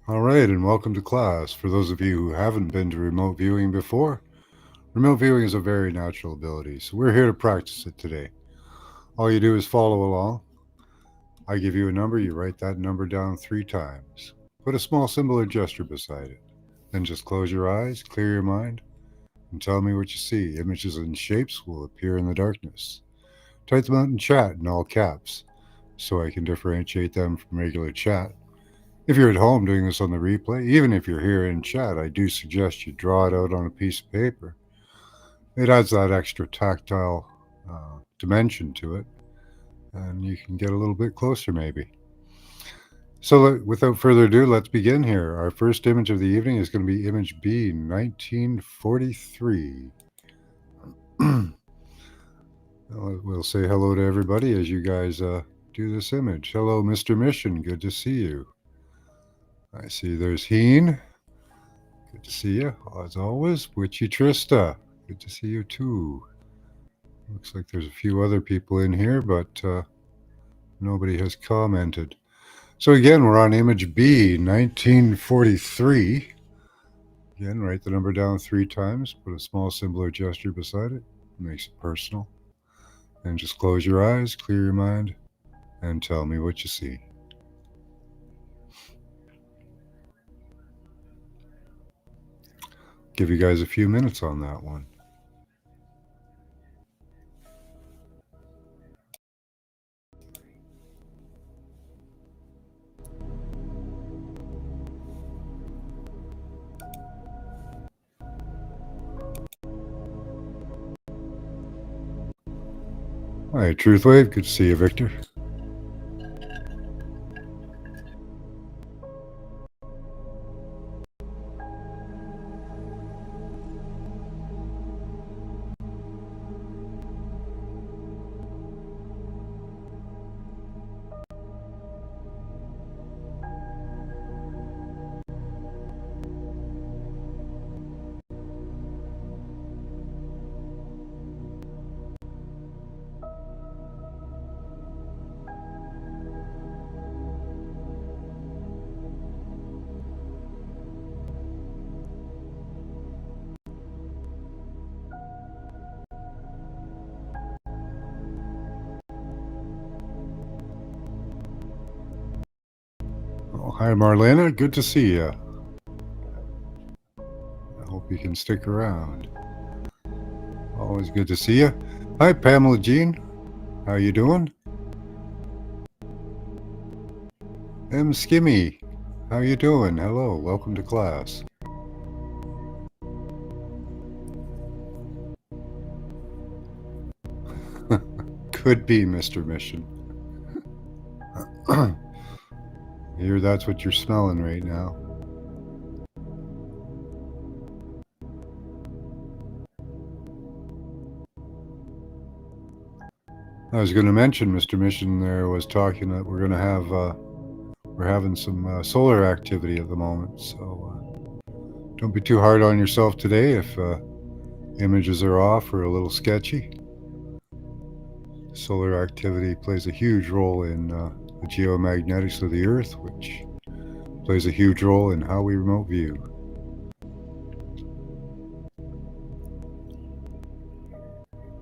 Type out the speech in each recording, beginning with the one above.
All right, and welcome to class. For those of you who haven't been to remote viewing before, remote viewing is a very natural ability, so we're here to practice it today. All you do is follow along. I give you a number, you write that number down 3 times. Put a small symbol or gesture beside it. Then just close your eyes, clear your mind, and tell me what you see. Images and shapes will appear in the darkness. Type them out in chat in all caps so I can differentiate them from regular chat. If you're at home doing this on the replay, even if you're here in chat, I do suggest you draw it out on a piece of paper. It adds that extra tactile dimension to it, and you can get a little bit closer maybe. So, without further ado, let's begin here. Our first image of the evening is going to be image B, 1943. We'll say hello to everybody as you guys do this image. Hello, Mr. Mission. Good to see you. I see there's Heen. Good to see you, as always. Witchy Trista, good to see you too. Looks like there's a few other people in here, but nobody has commented. So again, we're on image B, 1943. Again, write the number down 3 times, put a small symbol or gesture beside it, makes it personal. And just close your eyes, clear your mind, and tell me what you see. Give you guys a few minutes on that one. Hi, Truthwave. Good to see you, Victor. Oh, hi, Marlena. Good to see you. I hope you can stick around. Always good to see you. Hi, Pamela Jean. How you doing? M. Skimmy. How you doing? Hello. Welcome to class. Could be, Mr. Mission. Here, that's what you're smelling right now. I was going to mention, Mr. Mission there was talking that we're going to have, we're having some solar activity at the moment. So don't be too hard on yourself today if images are off or a little sketchy. Solar activity plays a huge role in the geomagnetics of the Earth, which plays a huge role in how we remote view.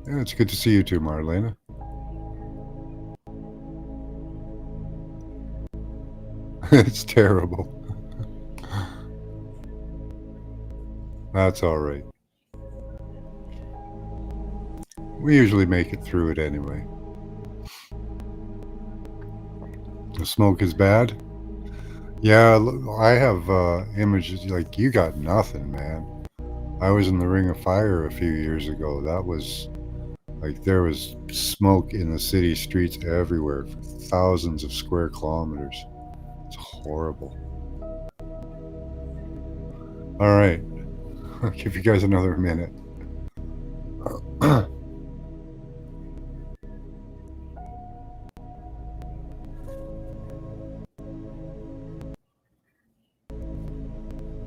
Yeah, it's good to see you too, Marlena. It's terrible. That's all right. We usually make it through it anyway. The smoke is bad. Yeah, I have images like you got nothing, man. I was in the Ring of Fire a few years ago. That was like there was smoke in the city streets everywhere for thousands of square kilometers. It's horrible. All right, I'll give you guys another minute.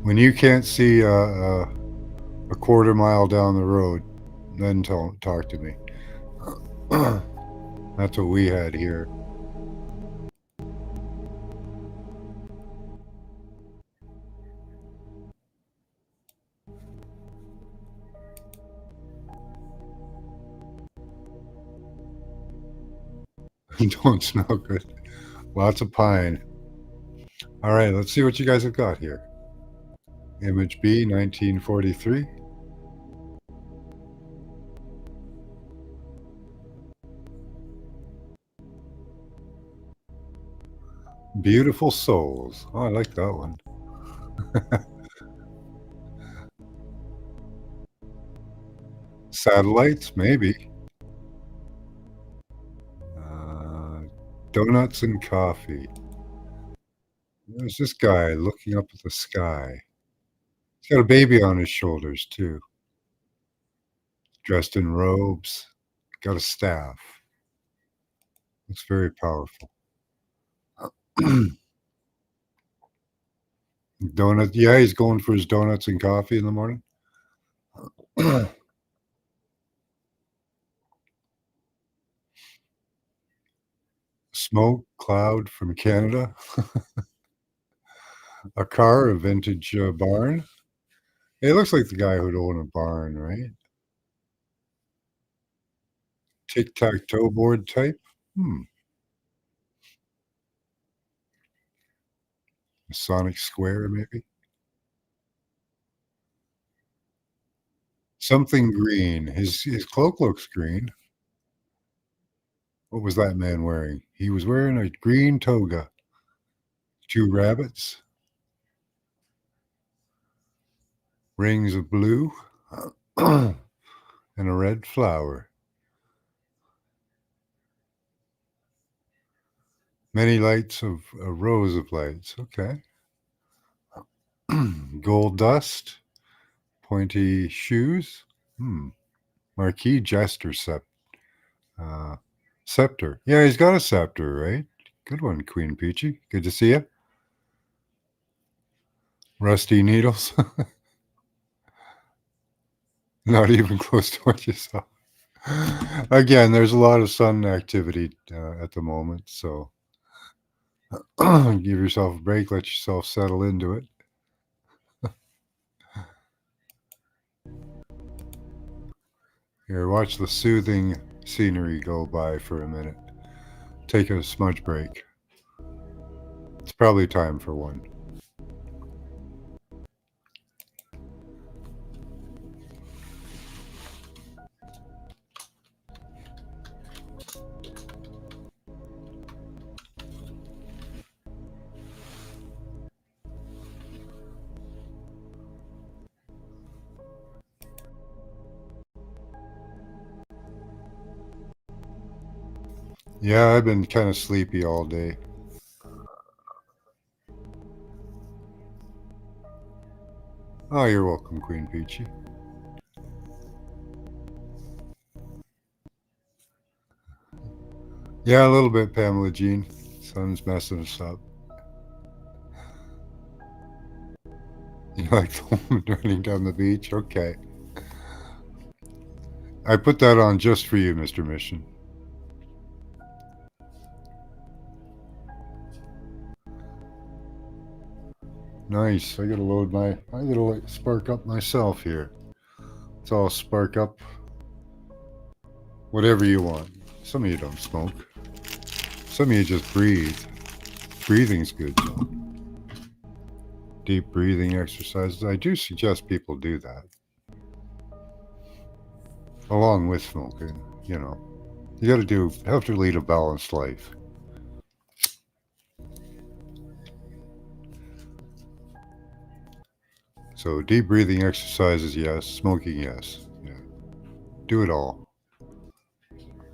When you can't see a quarter mile down the road, then talk to me. That's what we had here. Don't smell good. Lots of pine. All right, let's see what you guys have got here. Image B, 1943. Beautiful Souls. Oh, I like that one. Satellites, maybe. Uh, Donuts and Coffee. There's this guy looking up at the sky. He's got a baby on his shoulders, too, dressed in robes, got a staff. Looks very powerful. Donut, yeah, he's going for his donuts and coffee in the morning. Smoke cloud from Canada. A car, a vintage, barn. It looks like the guy who'd own a barn, right? Tic-tac-toe board type? Hmm. A Sonic Square, maybe? Something green. His cloak looks green. What was that man wearing? He was wearing a green toga. 2 rabbits, rings of blue, and a red flower. Many lights of a rows of lights. Okay. Gold dust, pointy shoes. Hmm. Marquis Jester uh, scepter. Yeah, he's got a scepter, right? Good one, Queen Peachy. Good to see you. Rusty needles. Not even close to what you saw. Again, there's a lot of sun activity at the moment, so give yourself a break, let yourself settle into it. Here, watch the soothing scenery go by for a minute. Take a smudge break. It's probably time for one. Yeah, I've been kind of sleepy all day. Oh, you're welcome, Queen Peachy. Yeah, a little bit, Pamela Jean. Sun's messing us up. You like the woman running down the beach? Okay. I put that on just for you, Mr. Mission. Nice. I gotta like spark up myself here. It's all spark up whatever you want. Some of you don't smoke. Some of you just breathe. Breathing's good though. Deep breathing exercises. I do suggest people do that. Along with smoking, you know. You have to lead a balanced life. So deep breathing exercises, yes. Smoking, yes. Yeah. Do it all.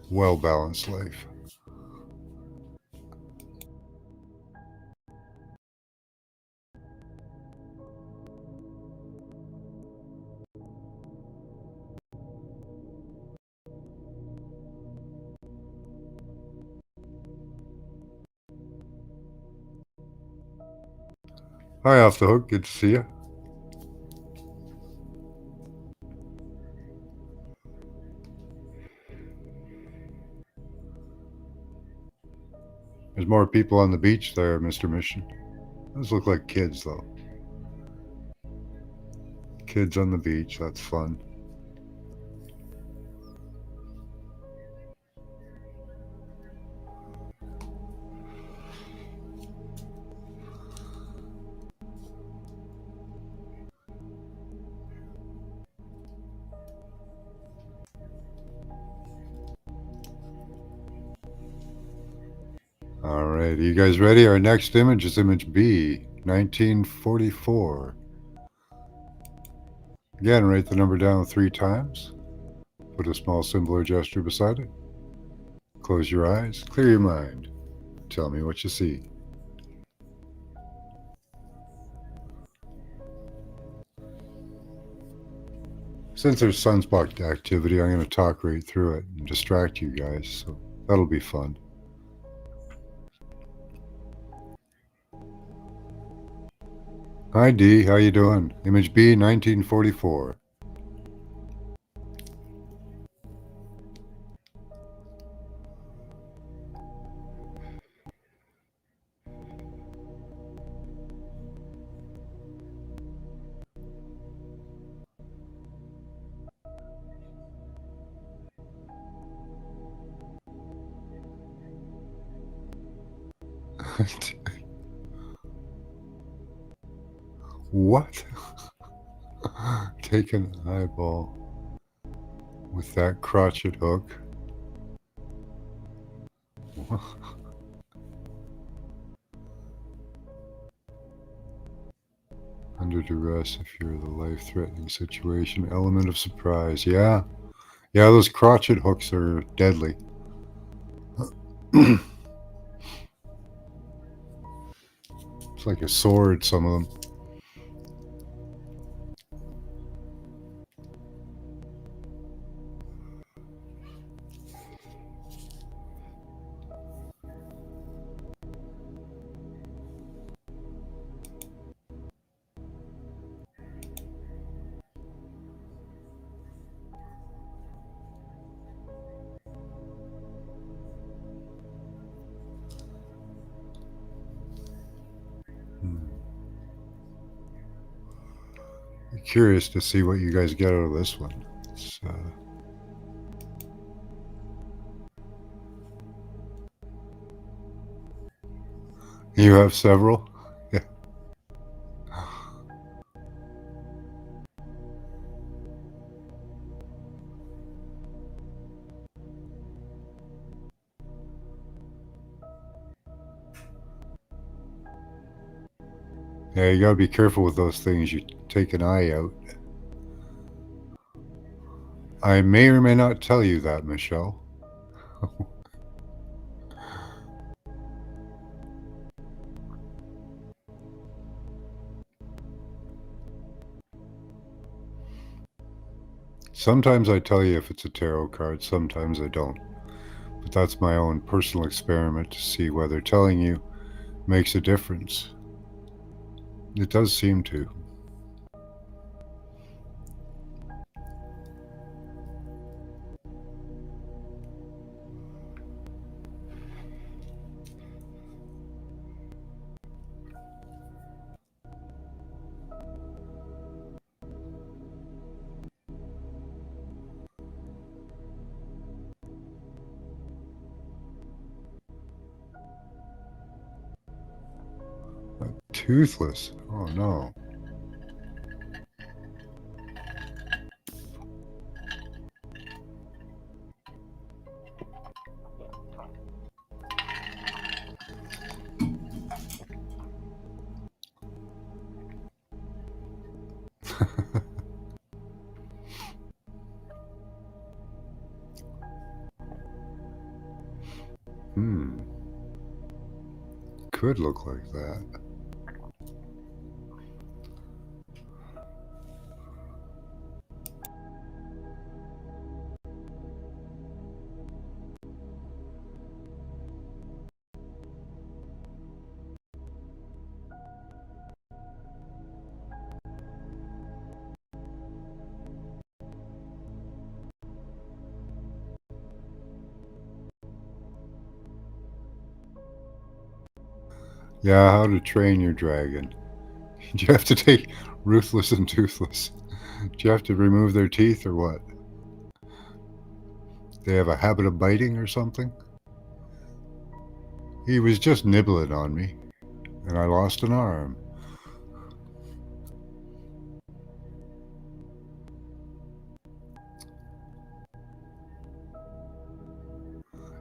Well balanced life. Hi, off the hook. Good to see you. There's more people on the beach there, Mr. Mission. Those look like kids, though. Kids on the beach. That's fun. All right, are you guys ready? Our next image is image B, 1944. Again, write the number down 3 times. Put a small symbol or gesture beside it. Close your eyes, clear your mind. Tell me what you see. Since there's sunspot activity, I'm going to talk right through it and distract you guys, so that'll be fun. Hi Dee, how you doing? Image B, 1944. What? Take an eyeball with that crotchet hook. Under duress if you're the life-threatening situation. Element of surprise. Yeah. Yeah, those crotchet hooks are deadly. It's like a sword, some of them. Hmm. Curious to see what you guys get out of this one. You have several? Yeah. Yeah, you gotta be careful with those things. You take an eye out. I may or may not tell you that, Michelle. Sometimes I tell you if it's a tarot card, sometimes I don't. But that's my own personal experiment to see whether telling you makes a difference. It does seem to. Toothless. Oh no. Hmm. Could look like that. Yeah, how to train your dragon. Do you have to take ruthless and toothless? Do you have to remove their teeth or what? They have a habit of biting or something? He was just nibbling on me, and I lost an arm.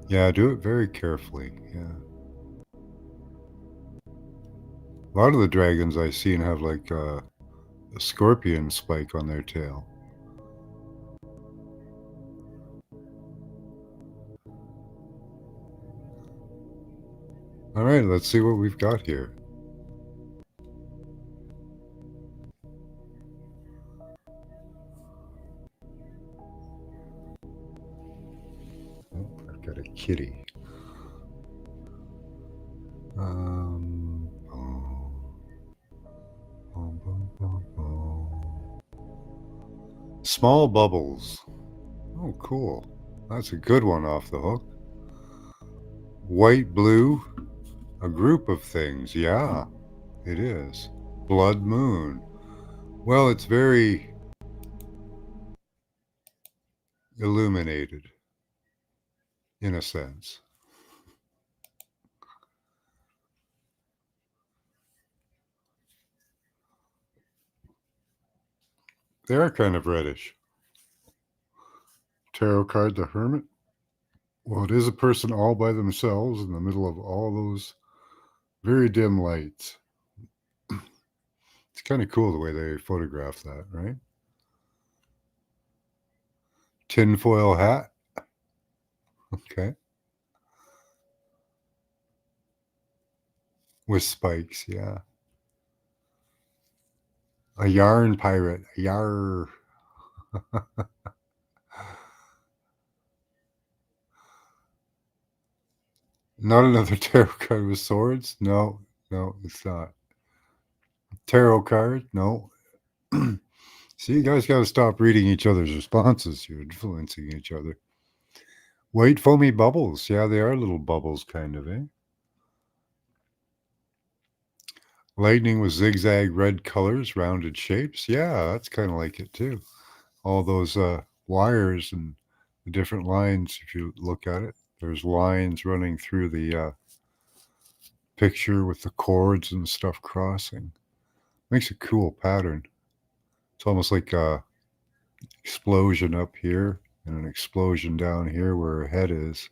Yeah, do it very carefully. Yeah. A lot of the dragons I've seen have like a scorpion spike on their tail. All right, let's see what we've got here. Oh, I've got a kitty. Small bubbles. Oh, cool. That's a good one off the hook. White, blue, a group of things. Yeah, it is. Blood moon. Well, it's very illuminated in a sense. They are kind of reddish. Tarot card, the Hermit. Well, it is a person all by themselves in the middle of all those very dim lights. It's kind of cool the way they photograph that, right? Tinfoil hat. Okay. With spikes, yeah. A yarn pirate. A yar. Not another tarot card with swords? No, no, it's not. Tarot card? No. See, you guys got to stop reading each other's responses. You're influencing each other. White foamy bubbles. Yeah, they are little bubbles, kind of, eh? Lightning with zigzag red colors, rounded shapes. Yeah, that's kind of like it too. All those wires and the different lines, if you look at it, there's lines running through the picture with the chords and stuff crossing. Makes a cool pattern. It's almost like a explosion up here and an explosion down here where her head is.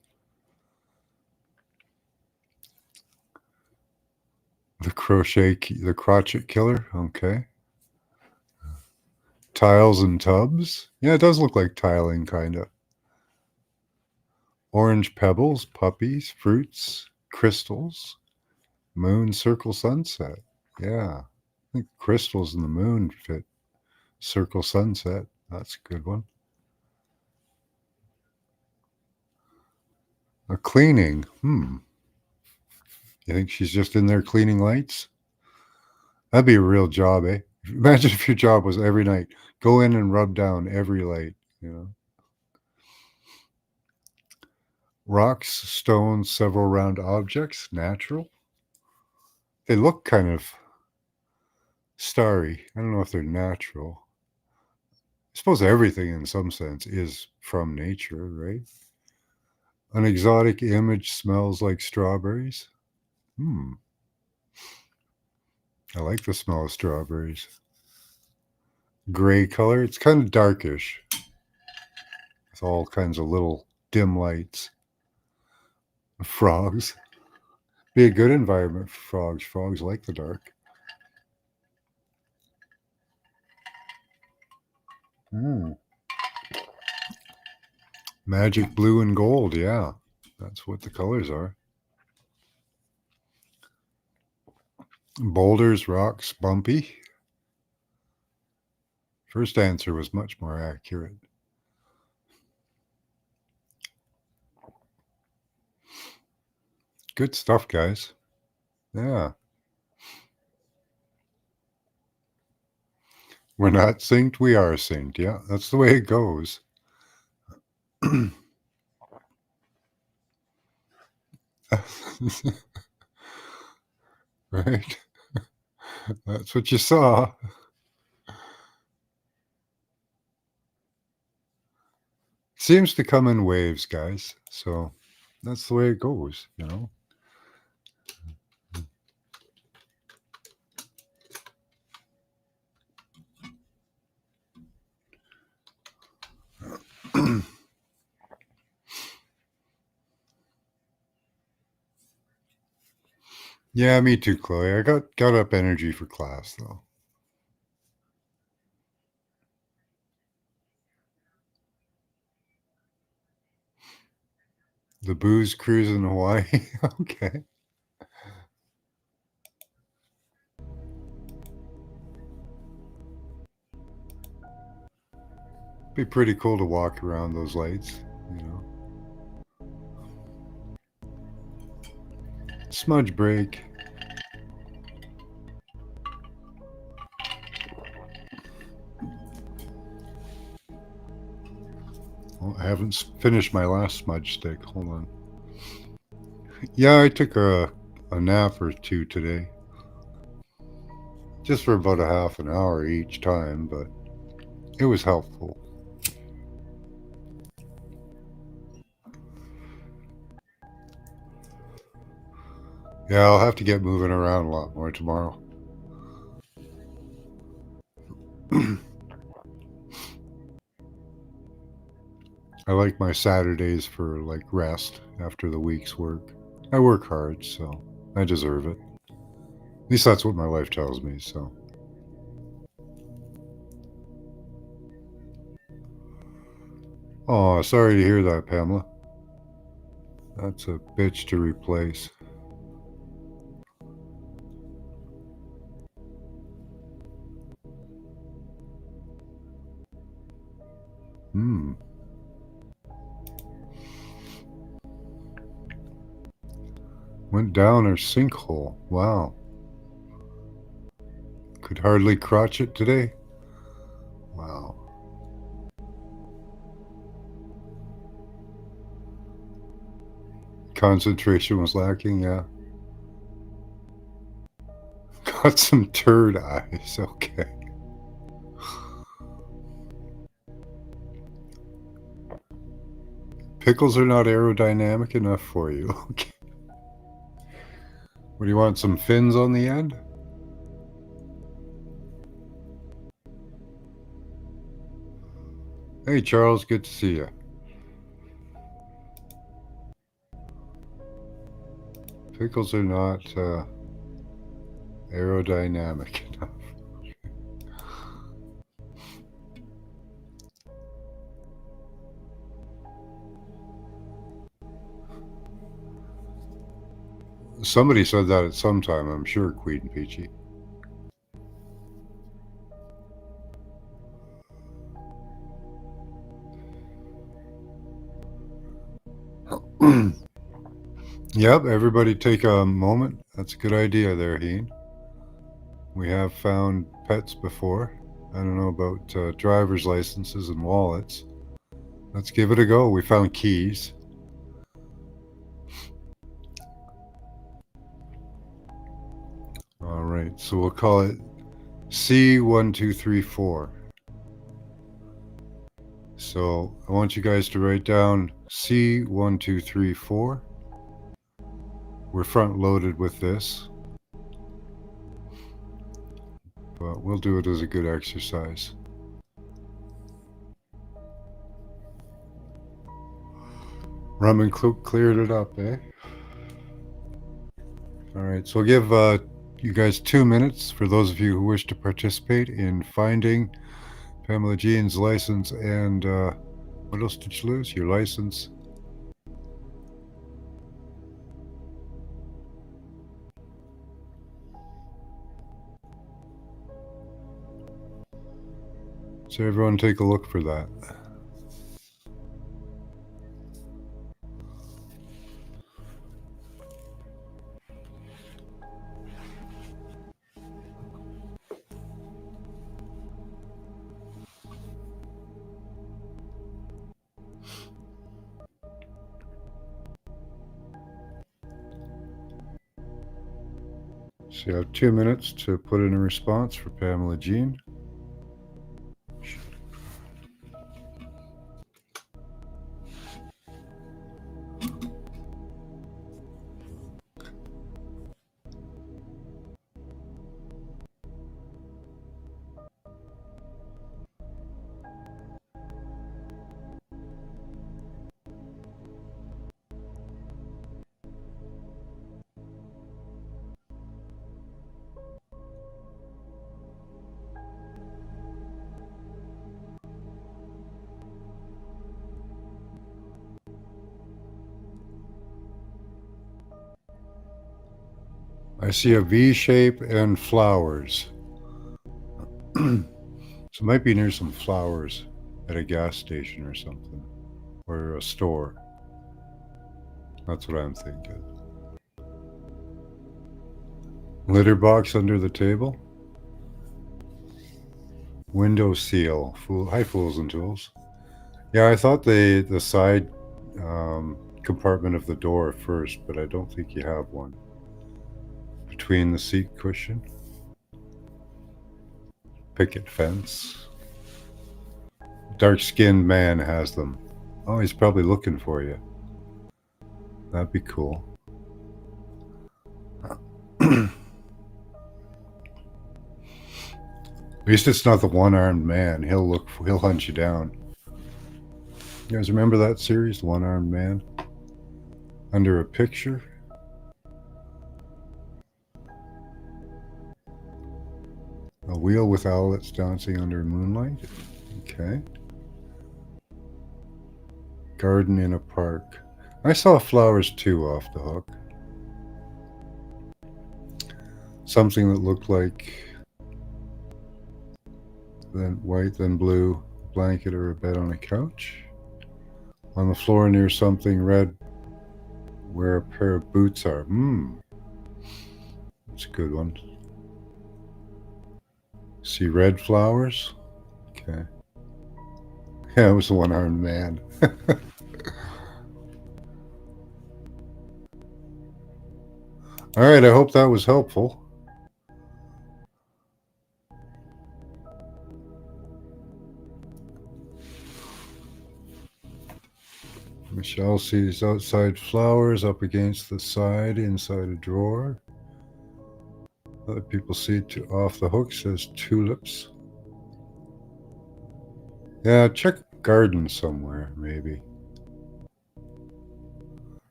The crotchet killer. Okay. Tiles and tubs. Yeah, it does look like tiling, kind of. Orange pebbles, puppies, fruits, crystals, moon circle sunset. Yeah. I think crystals and the moon fit circle sunset. That's a good one. A cleaning. You think she's just in there cleaning lights? That'd be a real job, eh? Imagine if your job was every night go in and rub down every light, you know. Rocks, stones, several round objects, natural. They look kind of starry. I don't know if they're natural. I suppose everything in some sense is from nature, right? An exotic image smells like strawberries. Hmm. I like the smell of strawberries. Gray color. It's kind of darkish with all kinds of little dim lights. Frogs. Be a good environment for frogs. Frogs like the dark. Hmm. Magic blue and gold. Yeah, that's what the colors are. Boulders, rocks, bumpy. First answer was much more accurate. Good stuff, guys. Yeah. We're not synced, we are synced. Yeah, that's the way it goes. Right? That's what you saw. Seems to come in waves, guys. So that's the way it goes, you know? Yeah, me too, Chloe. I got up energy for class though. The booze cruise in Hawaii. Okay. Be pretty cool to walk around those lights, you know. Smudge break. Oh, I haven't finished my last smudge stick. Hold on. Yeah, I took a nap or two today. Just for about a half an hour each time, but it was helpful. Yeah, I'll have to get moving around a lot more tomorrow. I like my Saturdays for like rest after the week's work. I work hard, so I deserve it. At least that's what my wife tells me, so. Oh, sorry to hear that, Pamela. That's a bitch to replace. Hmm. Went down her sinkhole. Wow. Could hardly crotch it today. Wow. Concentration was lacking, yeah. Got some turd eyes. Okay. Pickles are not aerodynamic enough for you. Okay. What do you want? Some fins on the end? Hey, Charles, good to see you. Pickles are not aerodynamic enough. Somebody said that at some time, I'm sure, Queen Peachy. Yep, everybody take a moment. That's a good idea there, Heen. We have found pets before. I don't know about driver's licenses and wallets. Let's give it a go. We found keys. All right, so we'll call it C1234. So I want you guys to write down C1234. We're front loaded with this, but we'll do it as a good exercise. Rum and Cloak cleared it up, eh? All right, so we'll give you guys 2 minutes for those of you who wish to participate in finding Pamela Jean's license and what else did you lose? Your license. So everyone take a look for that. So you have 2 minutes to put in a response for Pamela Jean. I see a V shape and flowers. So it might be near some flowers at a gas station or something, or a store. That's what I'm thinking. Litter box under the table. Window seal. Hi, fools and tools. Yeah, I thought the side compartment of the door first, but I don't think you have one. Between the seat cushion. Picket fence. Dark-skinned man has them. Oh, he's probably looking for you. That'd be cool. At least it's not the one-armed man. He'll hunt you down. You guys remember that series, The One-Armed Man? Under a picture? A wheel with owlets dancing under moonlight? Okay. Garden in a park. I saw flowers too off the hook. Something that looked like then white, then blue, blanket or a bed on a couch. On the floor near something red, where a pair of boots are. That's a good one. See red flowers? Okay. Yeah, it was the one-armed man. All right, I hope that was helpful. Michelle sees outside flowers up against the side inside a drawer. Other people see off the hook says tulips. Yeah, check garden somewhere, maybe.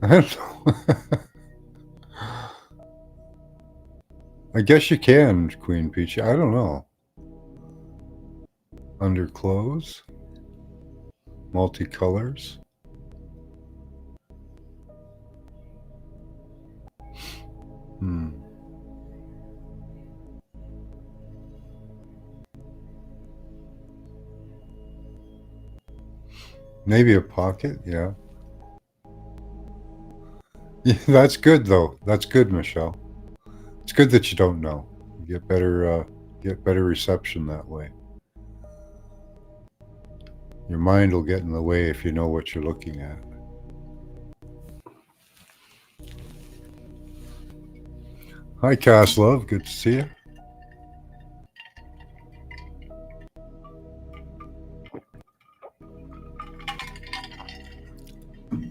I don't know. I guess you can, Queen Peach. I don't know. Under clothes. Multicolors. Maybe a pocket, yeah. Yeah, that's good though. That's good, Michelle. It's good that you don't know. You get better reception that way. Your mind will get in the way if you know what you're looking at. Hi, Cass Love. Good to see you.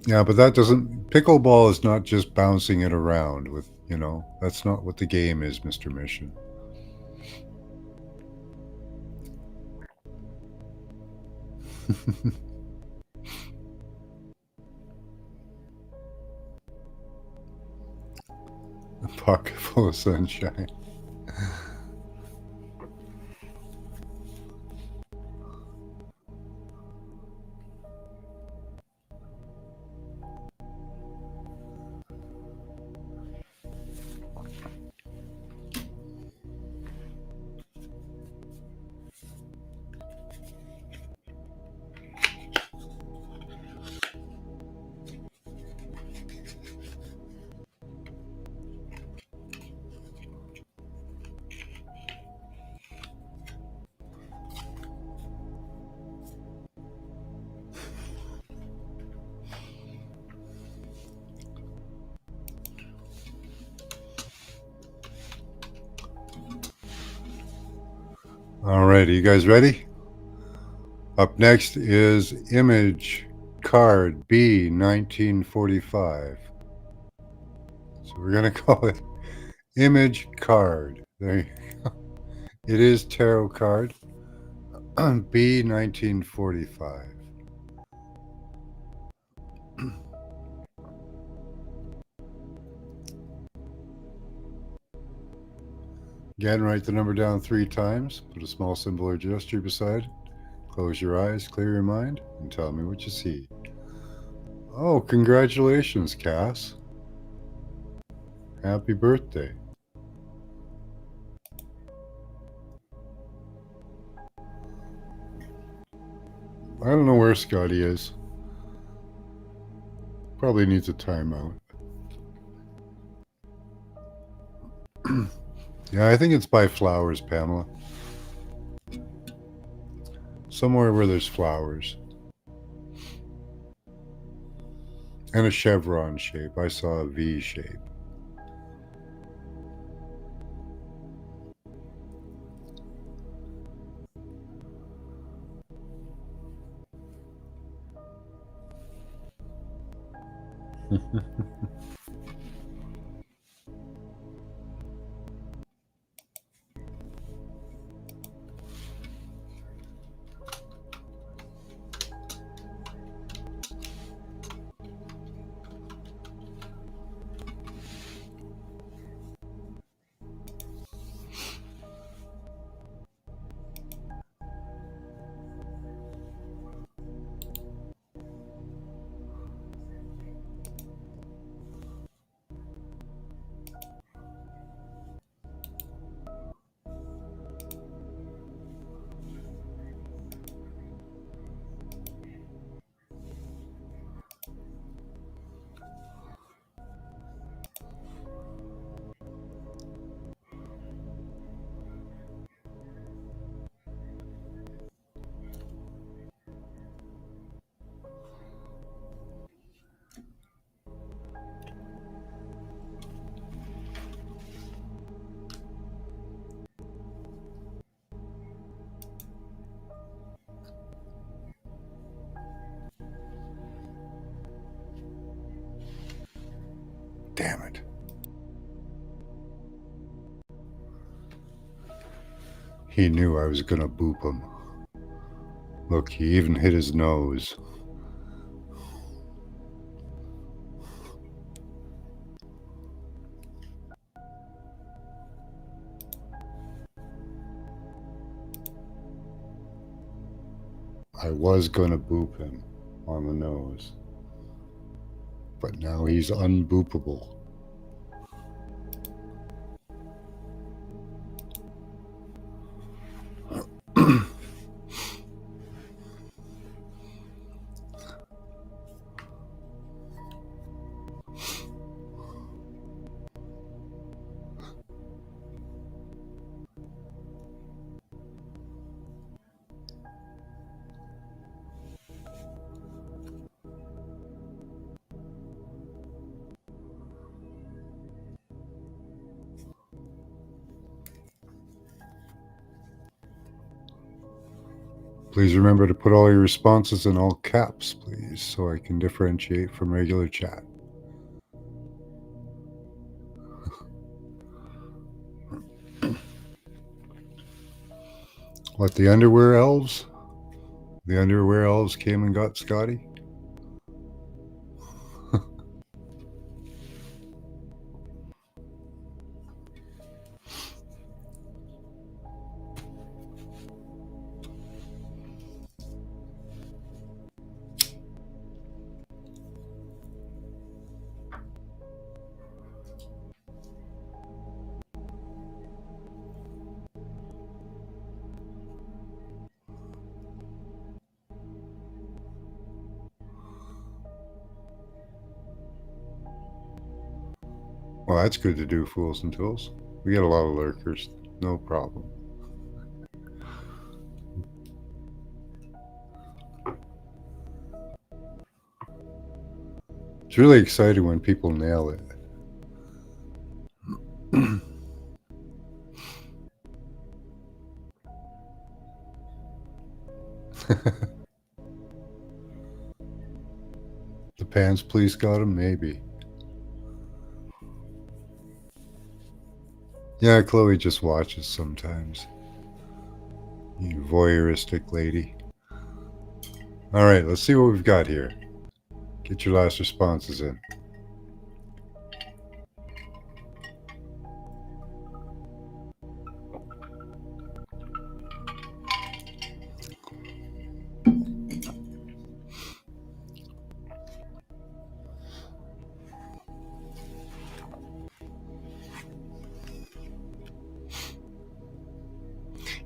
Yeah, but that doesn't. Pickleball is not just bouncing it around with, that's not what the game is, Mr. Mission. A pocket full of sunshine. All right, are you guys ready? Up next is image card B1945. So we're going to call it image card. There you go. It is tarot card B1945. Again, write the number down 3 times. Put a small symbol or gesture beside. Close your eyes, clear your mind, and tell me what you see. Oh, congratulations, Cass. Happy birthday. I don't know where Scotty is. Probably needs a timeout. Yeah, I think it's by flowers, Pamela. Somewhere where there's flowers. And a chevron shape. I saw a V shape. Damn it. He knew I was gonna boop him. Look, he even hit his nose. I was gonna boop him on the nose. But now he's unboopable. Please remember to put all your responses in all caps, please, so I can differentiate from regular chat. What, the underwear elves? The underwear elves came and got Scotty? Well, that's good to do, Fools and Tools. We get a lot of lurkers. No problem. It's really exciting when people nail it. The pants please got him? Maybe. Yeah, Chloe just watches sometimes. You voyeuristic lady. All right, let's see what we've got here. Get your last responses in.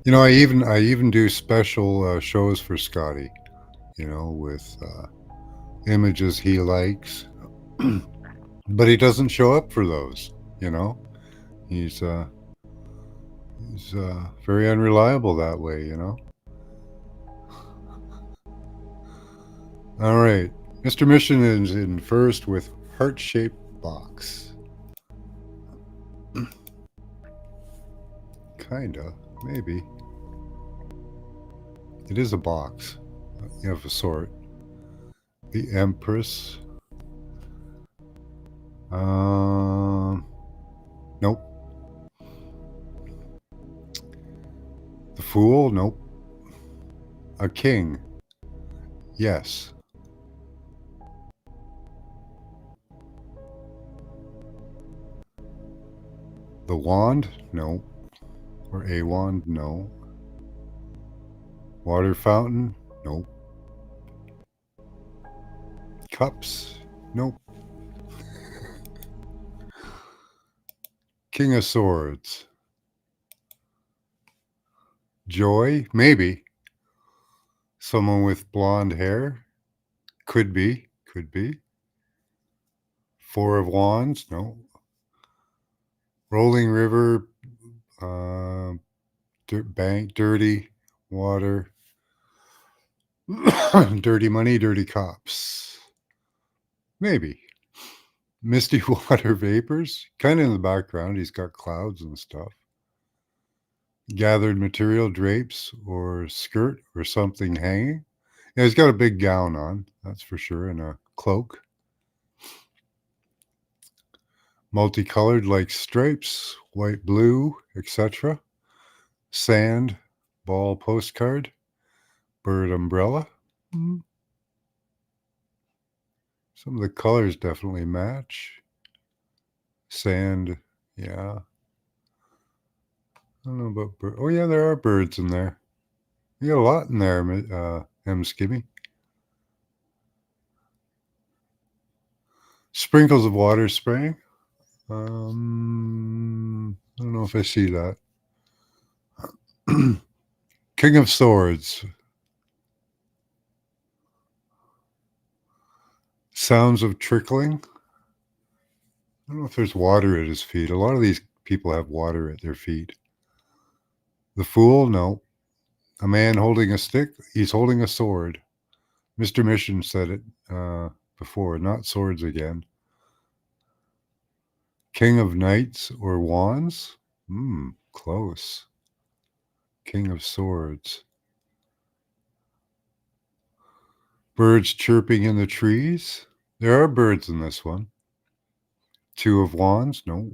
You know, I even do special shows for Scotty with images he likes, but he doesn't show up for those. You know, he's uh, he's very unreliable that way. All right, Mr. Mission is in first with heart-shaped box. Kinda, maybe. It is a box of a sort. The Empress. Nope. The Fool. Nope. A king. Yes. The Wand. No. Or a wand. No. Water fountain. Nope. Cups. Nope. King of Swords. Joy. Maybe. Someone with blonde hair. Could be. Could be. Four of Wands. No. Rolling River. Bank. Dirty. Water. Dirty money. Dirty cops. Maybe. Misty water vapors. Kind of in the background. He's got clouds and stuff. Gathered material, drapes, or skirt, or something hanging. Yeah, he's got a big gown on, that's for sure, and a cloak. Multicolored, like stripes, white, blue, etc. Sand, ball postcard, bird umbrella. Some of the colors definitely match. Sand, yeah. I don't know about bird. Oh, yeah, there are birds in there. You got a lot in there, M. Skimmy. Sprinkles of water spraying. I don't know if I see that. King of Swords. Sounds of trickling. I don't know if there's water at his feet. A lot of these people have water at their feet. The Fool, no. A man holding a stick. He's holding a sword. Mr. Mission said it before, not swords again. King of Knights or Wands? Close. King of Swords. Birds chirping in the trees. There are birds in this one. Two of Wands? No.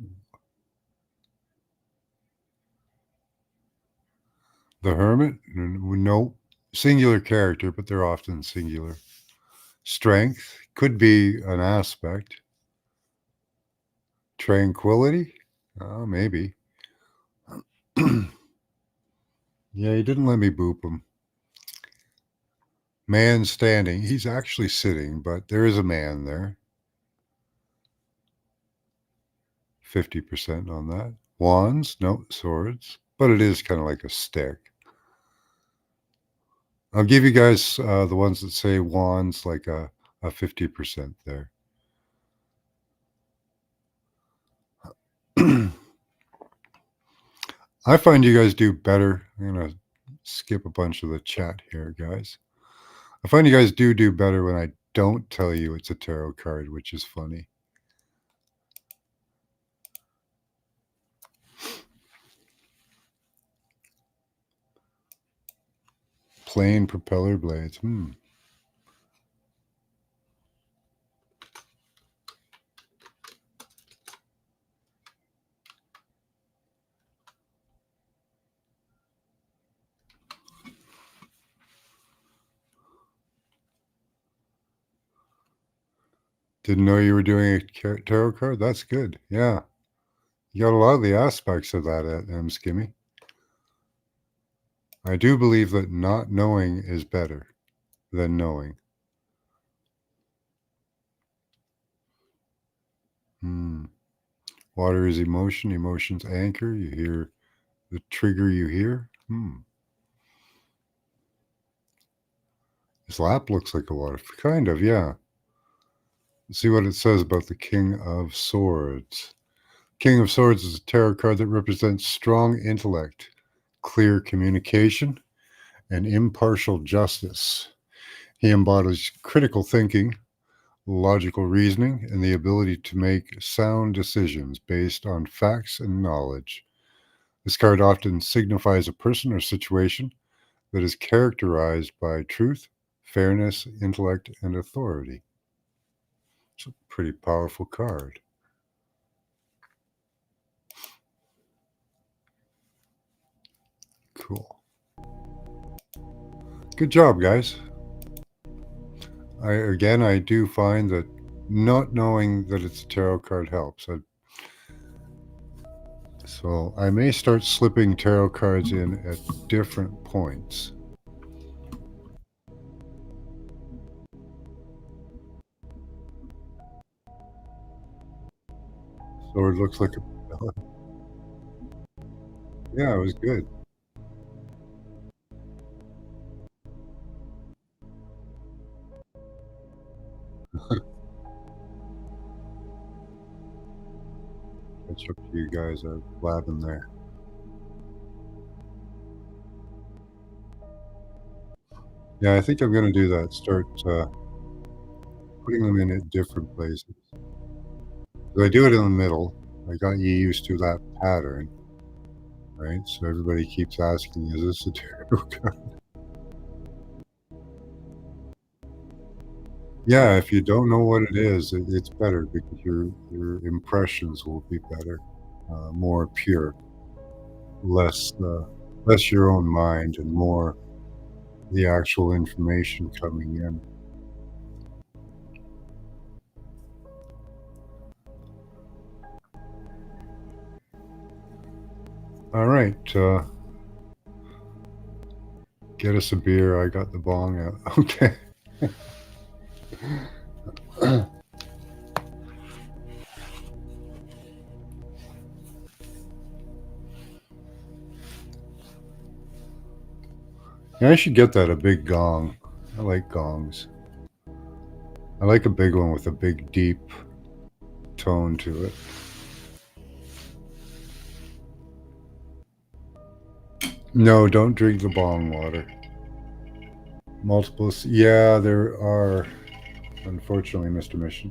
The Hermit? No. Singular character, but they're often singular. Strength could be an aspect. Tranquility? Maybe. Yeah, he didn't let me boop him. Man standing. He's actually sitting, but there is a man there. 50% on that. Wands? No, swords. But it is kind of like a stick. I'll give you guys the ones that say wands, like a 50% there. I find you guys do better. I'm going to skip a bunch of the chat here, guys. I find you guys do better when I don't tell you it's a tarot card, which is funny. Plain propeller blades. Didn't know you were doing a tarot card? That's good. Yeah. You got a lot of the aspects of that at M. Skimmy. I do believe that not knowing is better than knowing. Water is emotion. Emotion's anchor. You hear the trigger you hear. His lap looks like a water. Kind of, yeah. Let's see what it says about the King of Swords. King of Swords is a tarot card that represents strong intellect, clear communication, and impartial justice. He embodies critical thinking, logical reasoning, and the ability to make sound decisions based on facts and knowledge. This card often signifies a person or situation that is characterized by truth, fairness, intellect, and authority. It's a pretty powerful card. Cool. Good job, guys. I do find that not knowing that it's a tarot card helps. So I may start slipping tarot cards in at different points. So it looks like a yeah, it was good. It's up to you guys. I'm blabbing there. Yeah, I think I'm going to do that. Start putting them in at different places. I do it in the middle. I got you used to that pattern, right? So everybody keeps asking, "Is this a tarot card?" Yeah, if you don't know what it is, it's better because your impressions will be better, more pure, less less your own mind, and more the actual information coming in. All right, get us a beer. I got the bong out. Okay. Yeah, I should get that a big gong. I like gongs. I like a big one with a big deep tone to it. No, don't drink the bong water. Multiples. Yeah, there are. Unfortunately, Mr. Mission.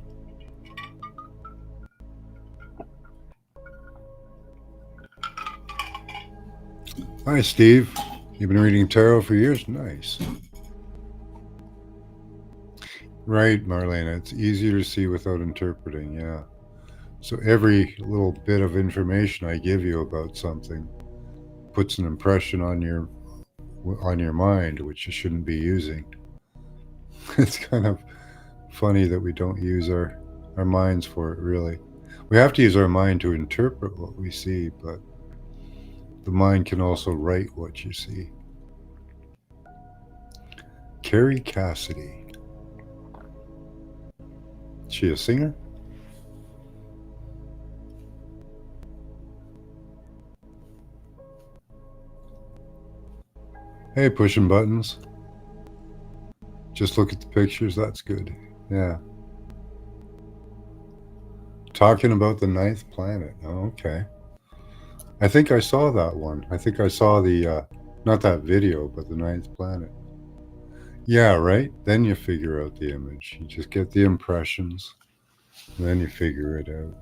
Hi, Steve. You've been reading tarot for years? Nice. Right, Marlena. It's easier to see without interpreting. Yeah. So every little bit of information I give you about something puts an impression on your mind, which you shouldn't be using. It's kind of funny that we don't use our minds for it. Really, we have to use our mind to interpret what we see, but the mind can also write what you see. Carrie Cassidy. Is she a singer? Hey, pushing buttons. Just look at the pictures. That's good. Yeah. Talking about the ninth planet. Oh, okay. I think I saw that one. I think I saw the, not that video, but the ninth planet. Yeah, right? Then you figure out the image. You just get the impressions, and then you figure it out.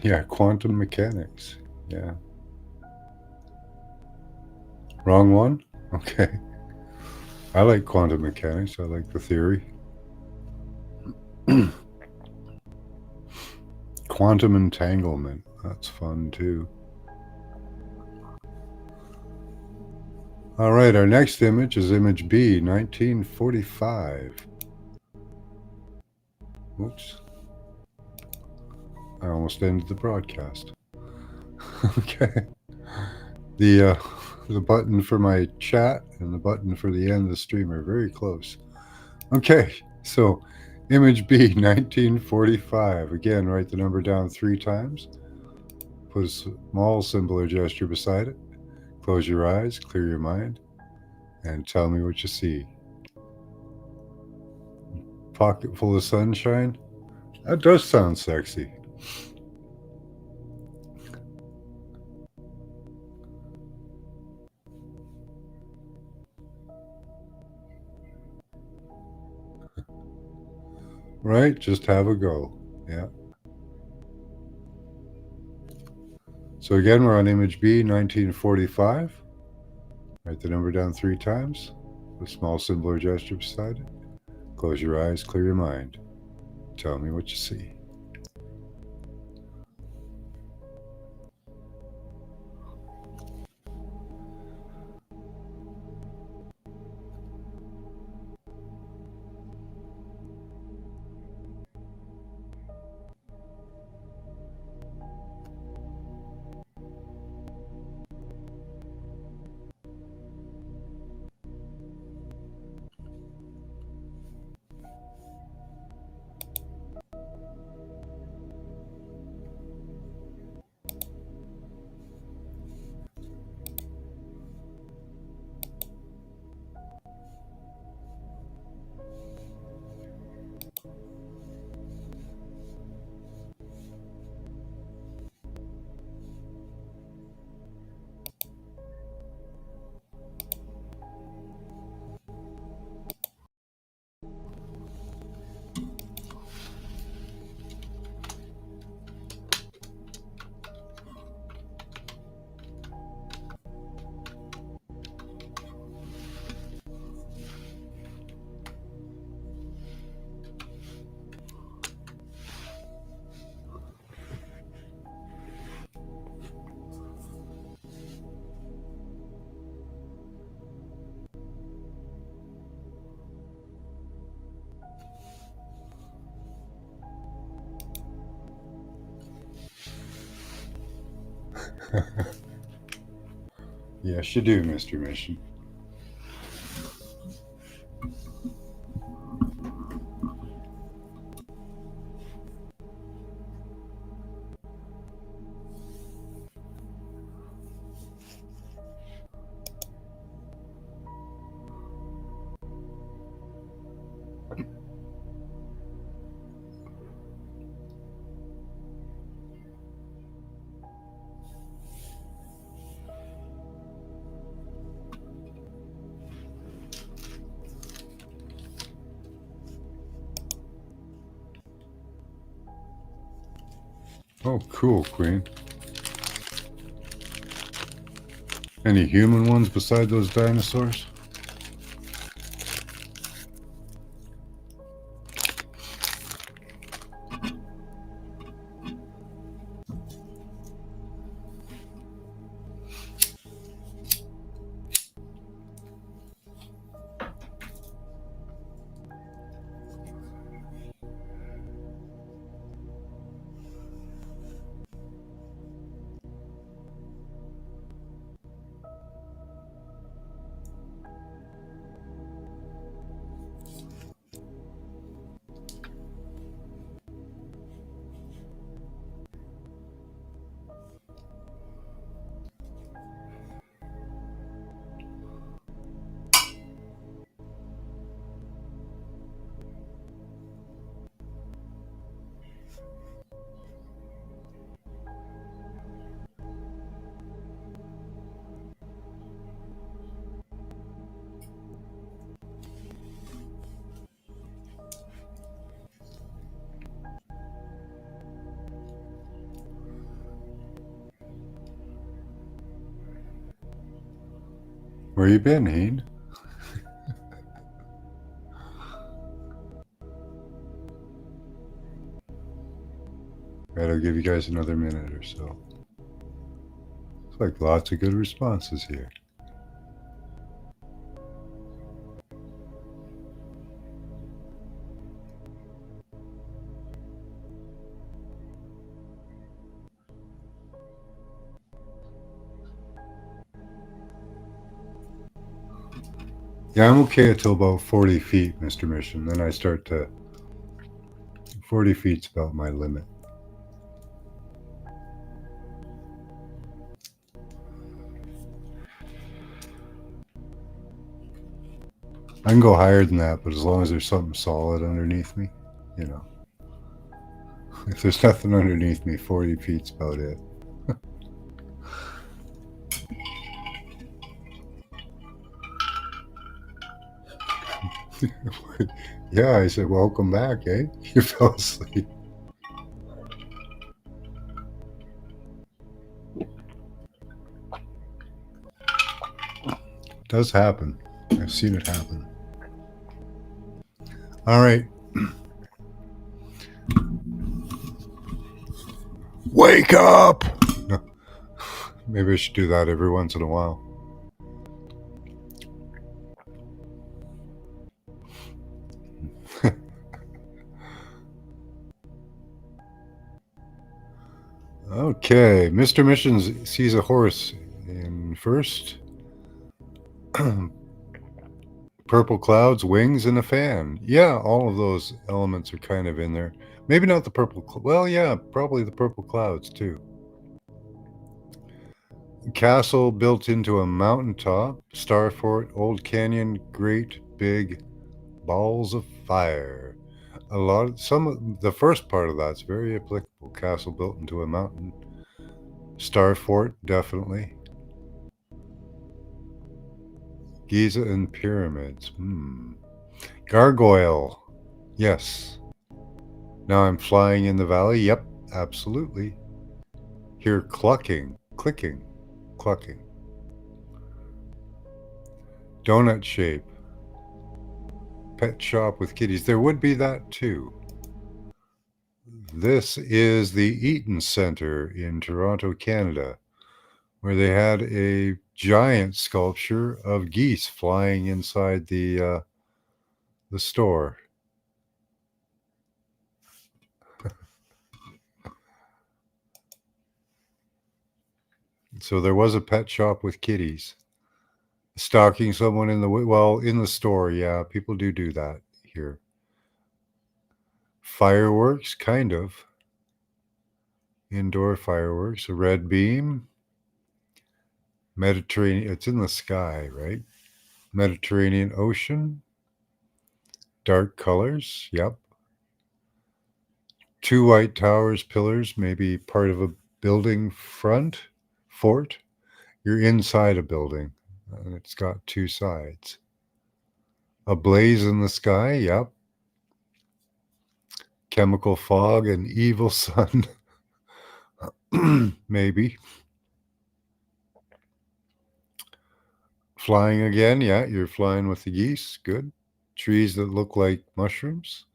Yeah, quantum mechanics. Yeah. Wrong one? Okay. I like quantum mechanics. I like the theory. Quantum entanglement. That's fun too. All right, our next image is image B, 1945. Oops. I almost ended the broadcast. Okay. The the button for my chat and the button for the end of the stream are very close. Okay, so image B, 1945. Again, write the number down 3 times. Put a small symbol or gesture beside it. Close your eyes, clear your mind, and tell me what you see. Pocket full of sunshine? That does sound sexy. Right? Just have a go. Yeah. So again, we're on image B, 1945. Write the number down 3 times. A small symbol or gesture beside it. Close your eyes, clear your mind. Tell me what you see. Yes, you do, Mr. Mission. Oh, cool, Queen. Any human ones beside those dinosaurs? Where you been, Heen? Right, I'll give you guys another minute or so. Looks like lots of good responses here. Yeah, I'm okay until about 40 feet, Mr. Mission. Then I start to... 40 feet's about my limit. I can go higher than that, but as long as there's something solid underneath me, you know. If there's nothing underneath me, 40 feet's about it. Yeah, I said, welcome back, eh? You fell asleep. It does happen. I've seen it happen. All right. Wake up! No, maybe I should do that every once in a while. Okay, Mr. Missions sees a horse in first. Purple clouds, wings, and a fan. Yeah, all of those elements are kind of in there. Maybe not the purple. Well, yeah, probably the purple clouds too. Castle built into a mountaintop. Star fort, old canyon, great big balls of fire. The first part of that's very applicable. Castle built into a mountain. Star fort, definitely. Giza and pyramids. Gargoyle. Yes. Now I'm flying in the valley. Yep, absolutely. Hear clucking, clicking, clucking. Donut shape. Pet shop with kitties. There would be that too. This is the Eaton Center in Toronto, Canada, where they had a giant sculpture of geese flying inside the store. So there was a pet shop with kitties. Stalking someone in the store, yeah, people do that here. Fireworks, kind of. Indoor fireworks, a red beam. Mediterranean, it's in the sky, right? Mediterranean Ocean. Dark colors, yep. Two white towers, pillars, maybe part of a building fort. You're inside a building, and it's got two sides. A blaze in the sky, yep. Chemical fog, an evil sun, maybe. Flying again, yeah, you're flying with the geese, good. Trees that look like mushrooms.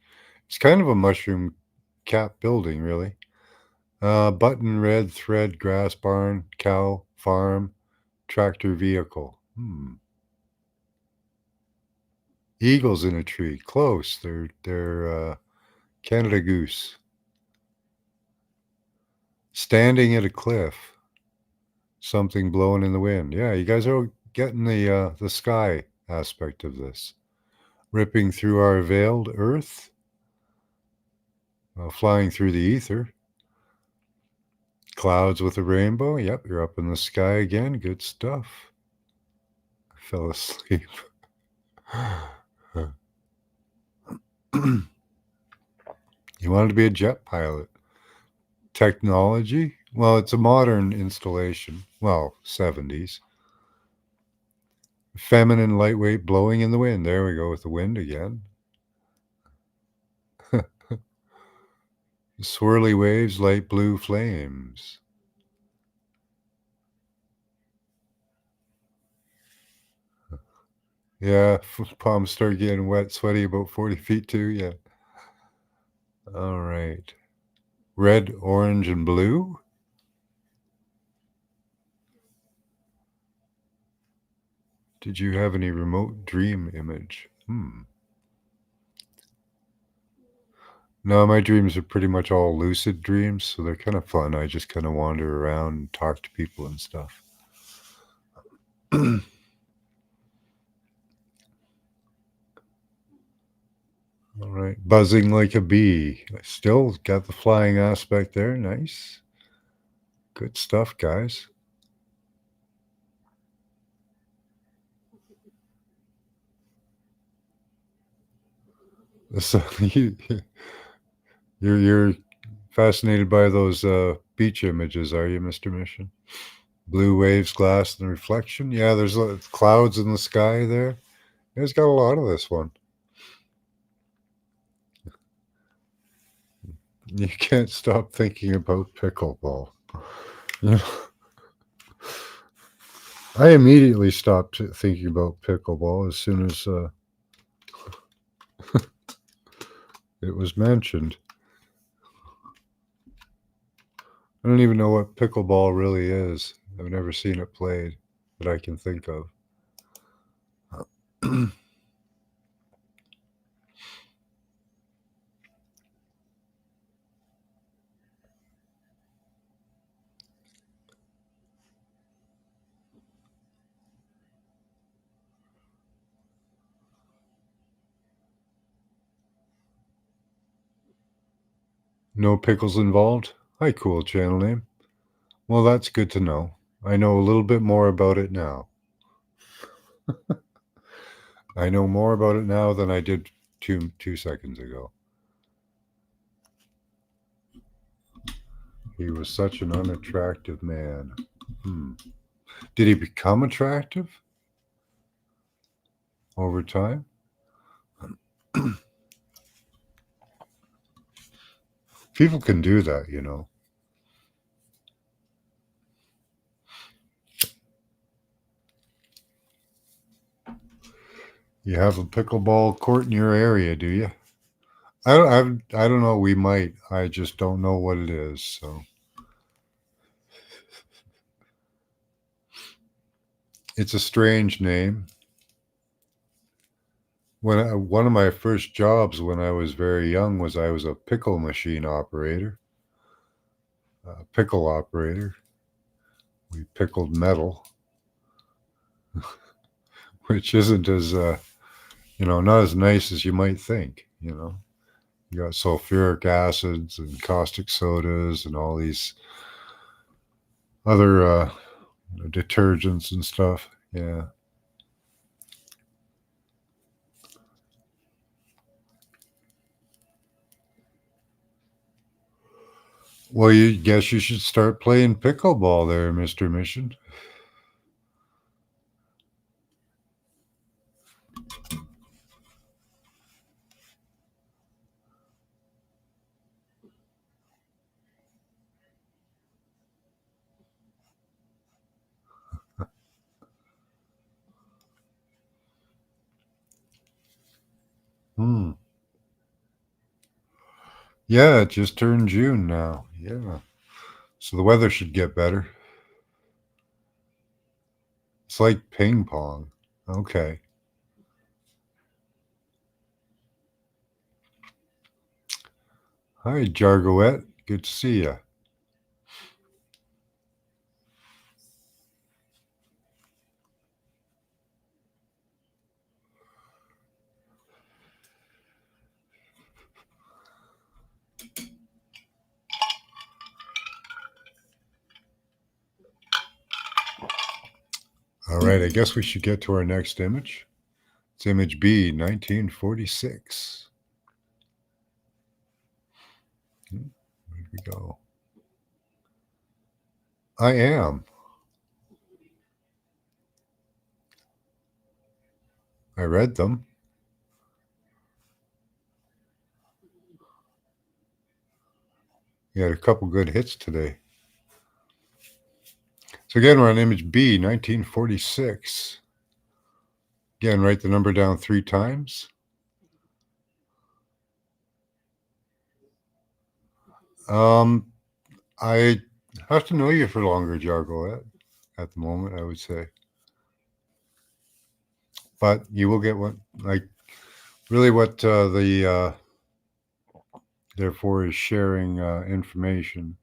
It's kind of a mushroom cap building, really. Button, red, thread, grass barn, cow, farm, tractor vehicle. Eagles in a tree, close. They're Canada goose. Standing at a cliff, something blowing in the wind. Yeah, you guys are getting the sky aspect of this. Ripping through our veiled earth, flying through the ether. Clouds with a rainbow. Yep, you're up in the sky again. Good stuff. I fell asleep. You wanted to be a jet pilot. Technology? Well, it's a modern installation. Well, 70s. Feminine, lightweight, blowing in the wind. There we go with the wind again. Swirly waves, light blue flames. Yeah, palms start getting wet, sweaty about 40 feet too. Yeah. All right. Red, orange, and blue. Did you have any remote dream image? No, my dreams are pretty much all lucid dreams, so they're kind of fun. I just kind of wander around and talk to people and stuff. All right. Buzzing like a bee. Still got the flying aspect there. Nice. Good stuff, guys. So you're fascinated by those beach images, are you, Mr. Mission? Blue waves, glass, and reflection. Yeah, there's clouds in the sky there. It's got a lot of this one. You can't stop thinking about pickleball. You know, I immediately stopped thinking about pickleball as soon as it was mentioned. I don't even know what pickleball really is. I've never seen it played that I can think of. No pickles involved? Hi, cool channel name. Well, that's good to know. I know a little bit more about it now. I know more about it now than I did two seconds ago. He was such an unattractive man. Did he become attractive over time? People can do that, you know. You have a pickleball court in your area, do you? I don't know. We might. I just don't know what it is. So it's a strange name. One of my first jobs when I was very young was I was a pickle machine operator, a pickle operator. We pickled metal, which isn't as not as nice as you might think. You got sulfuric acids and caustic sodas and all these other detergents and stuff. Yeah. Well, you guess you should start playing pickleball there, Mr. Mission. Hmm. Yeah, it just turned June now. Yeah. So the weather should get better. It's like ping pong. Okay. Hi, Jargoette. Good to see you. All right, I guess we should get to our next image. It's image B, 1946. Where'd we go? I am. I read them. You had a couple good hits today. So again, we're on image B, 1946. Again, write the number down 3 times. I have to know you for longer, Jargo, at the moment, I would say. But you will get what, like, really what therefore is sharing information.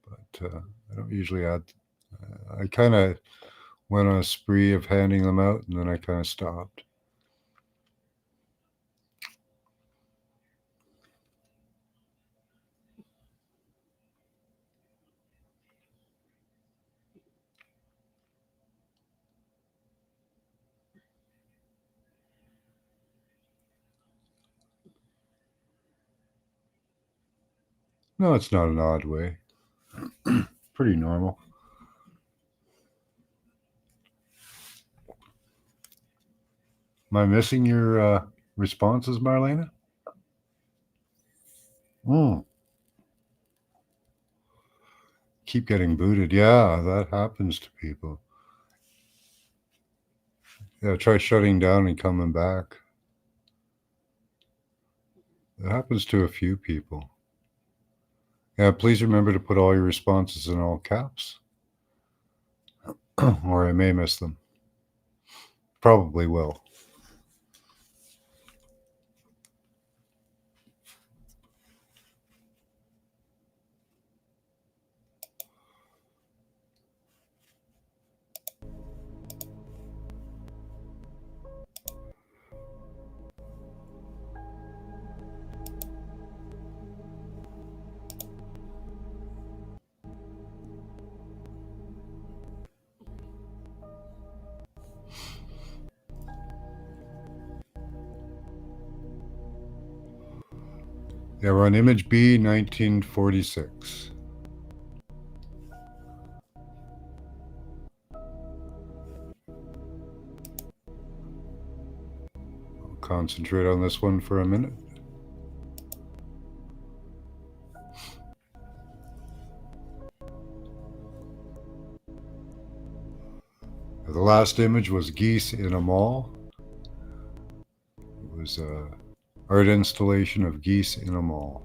But I don't usually add. I kind of went on a spree of handing them out, and then I kind of stopped. No, it's not an odd way. Pretty normal. Am I missing your responses, Marlena? Hmm. Keep getting booted. Yeah, that happens to people. Yeah, try shutting down and coming back. It happens to a few people. Yeah, please remember to put all your responses in all caps, or I may miss them. Probably will. Yeah, we're on image B, 1946. I'll concentrate on this one for a minute. The last image was geese in a mall. It was a art installation of geese in a mall.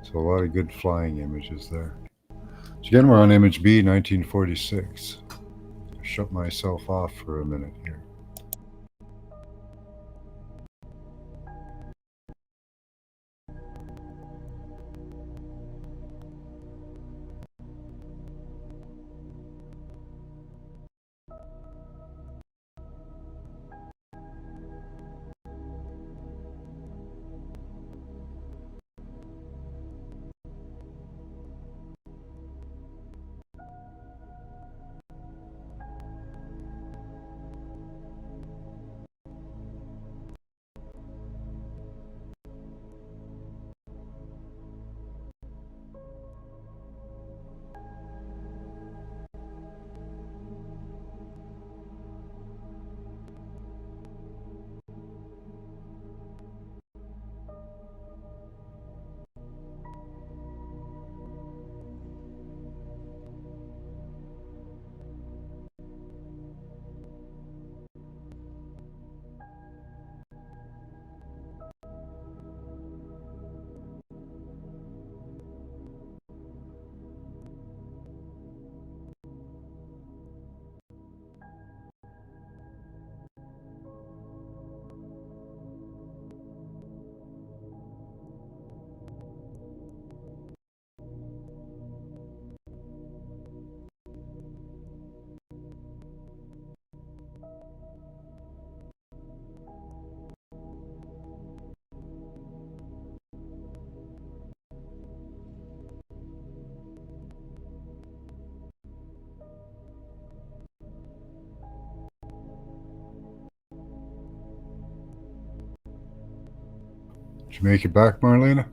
So a lot of good flying images there. So again, we're on image B, 1946. Shut myself off for a minute here. Did you make it back, Marlena?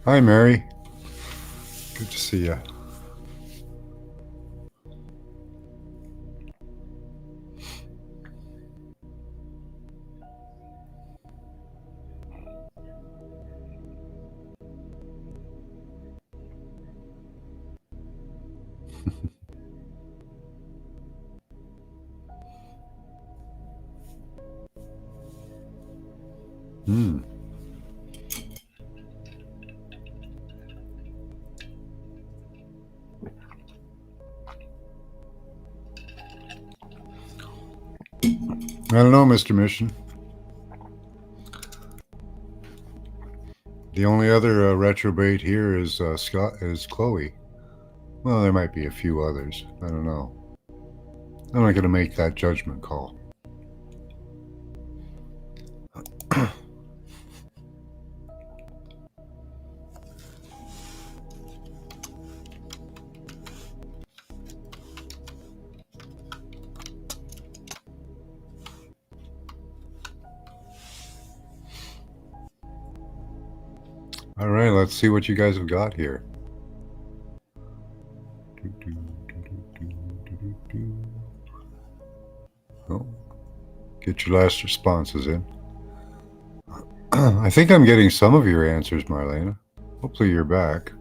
Hi, Mary. Good to see you. Hmm. I don't know, Mr. Mission. The only other retrograde here is Scott is Chloe. Well, there might be a few others. I don't know. I'm not going to make that judgment call. All right, let's see what you guys have got here. Oh, get your last responses in. I think I'm getting some of your answers, Marlena. Hopefully you're back.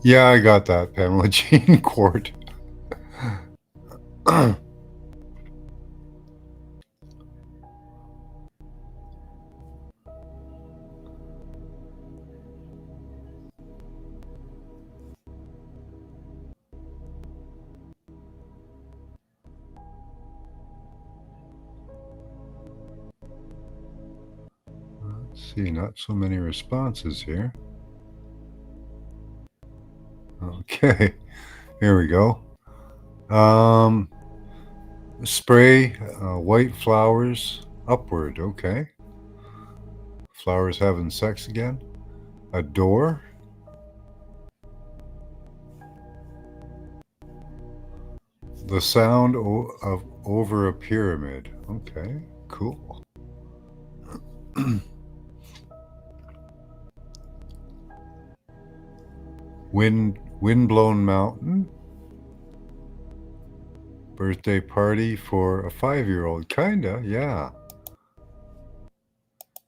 Yeah, I got that, Pamela Jean Court. Let's see, not so many responses here. Okay, here we go. Spray white flowers upward. Okay. Flowers having sex again. A door. The sound of over a pyramid. Okay, cool. Windblown mountain. Birthday party for a 5-year-old. Kinda, yeah.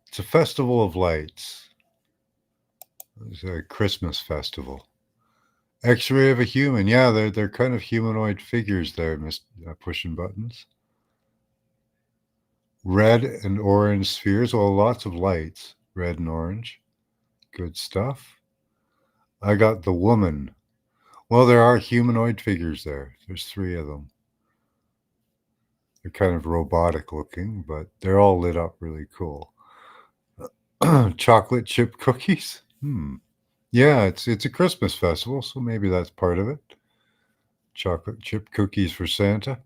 It's a festival of lights. It's a Christmas festival. X-ray of a human. Yeah, they're kind of humanoid figures there, pushing buttons. Red and orange spheres. Well, lots of lights. Red and orange. Good stuff. I got the woman. Well, there are humanoid figures there. There's 3 of them. They're kind of robotic looking, but they're all lit up really cool. Chocolate chip cookies. Yeah, it's a Christmas festival, so maybe that's part of it. Chocolate chip cookies for Santa.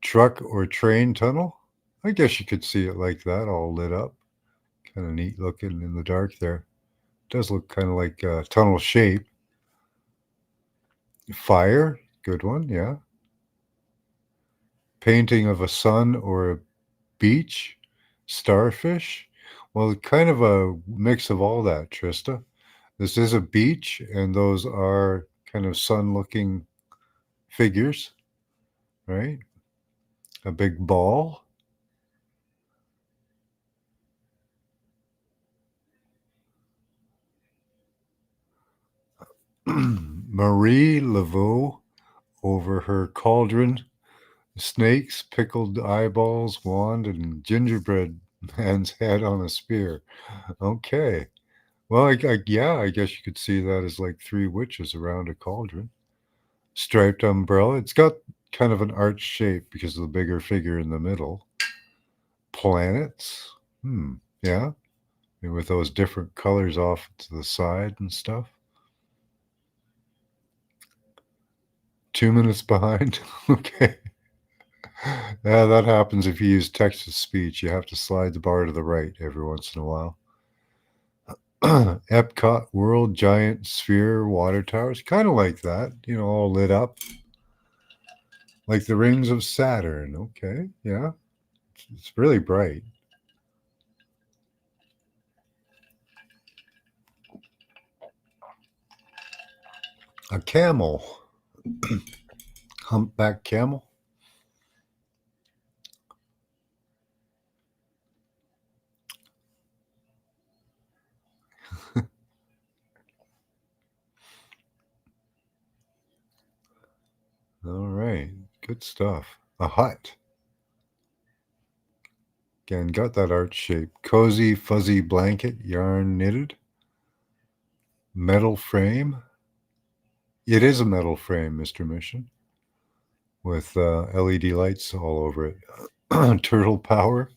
Truck or train tunnel. I guess you could see it like that, all lit up. Kind of neat looking in the dark there. Does look kind of like a tunnel shape. Fire, good one, yeah. Painting of a sun or a beach. Starfish. Well, kind of a mix of all that, Trista. This is a beach, and those are kind of sun-looking figures, right? A big ball. Marie Laveau over her cauldron. Snakes, pickled eyeballs, wand, and gingerbread man's head on a spear. Okay. Well, yeah, I guess you could see that as like 3 witches around a cauldron. Striped umbrella. It's got kind of an arch shape because of the bigger figure in the middle. Planets. Yeah. Maybe with those different colors off to the side and stuff. 2 minutes behind. Okay. Yeah, that happens if you use text to speech. You have to slide the bar to the right every once in a while. Epcot World Giant Sphere Water Towers. Kind of like that, all lit up. Like the rings of Saturn. Okay. Yeah. It's really bright. A camel. Humpback camel. All right. Good stuff. A hut. Again, got that arch shape. Cozy, fuzzy blanket, yarn knitted. Metal frame. It is a metal frame, Mr. Mission, with LED lights all over it. Turtle power.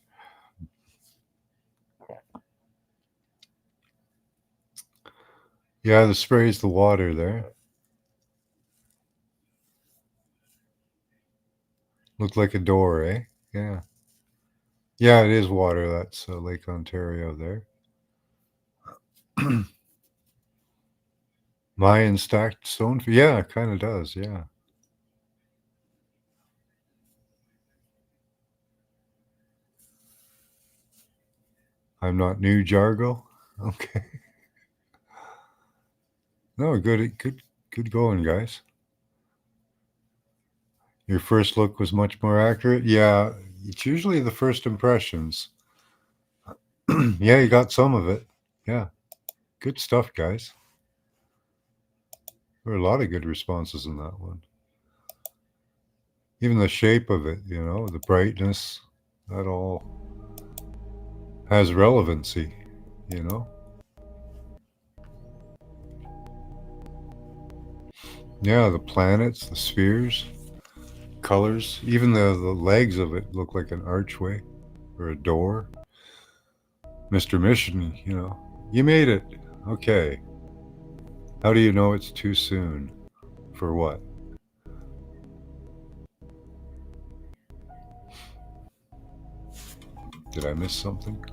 Yeah, the spray's the water there. Looked like a door, eh? Yeah. Yeah, it is water. That's Lake Ontario there. Mayan stacked stone. Yeah, it kind of does. Yeah. I'm not new, Jargo. Okay. No, good going, guys. Your first look was much more accurate. Yeah, it's usually the first impressions. Yeah, you got some of it. Yeah, good stuff, guys. There were a lot of good responses in that one. Even the shape of it, the brightness, that all has relevancy, you know? Yeah, the planets, the spheres, colors, even the legs of it look like an archway or a door. Mr. Mission, you made it. Okay. How do you know it's too soon? For what? Did I miss something?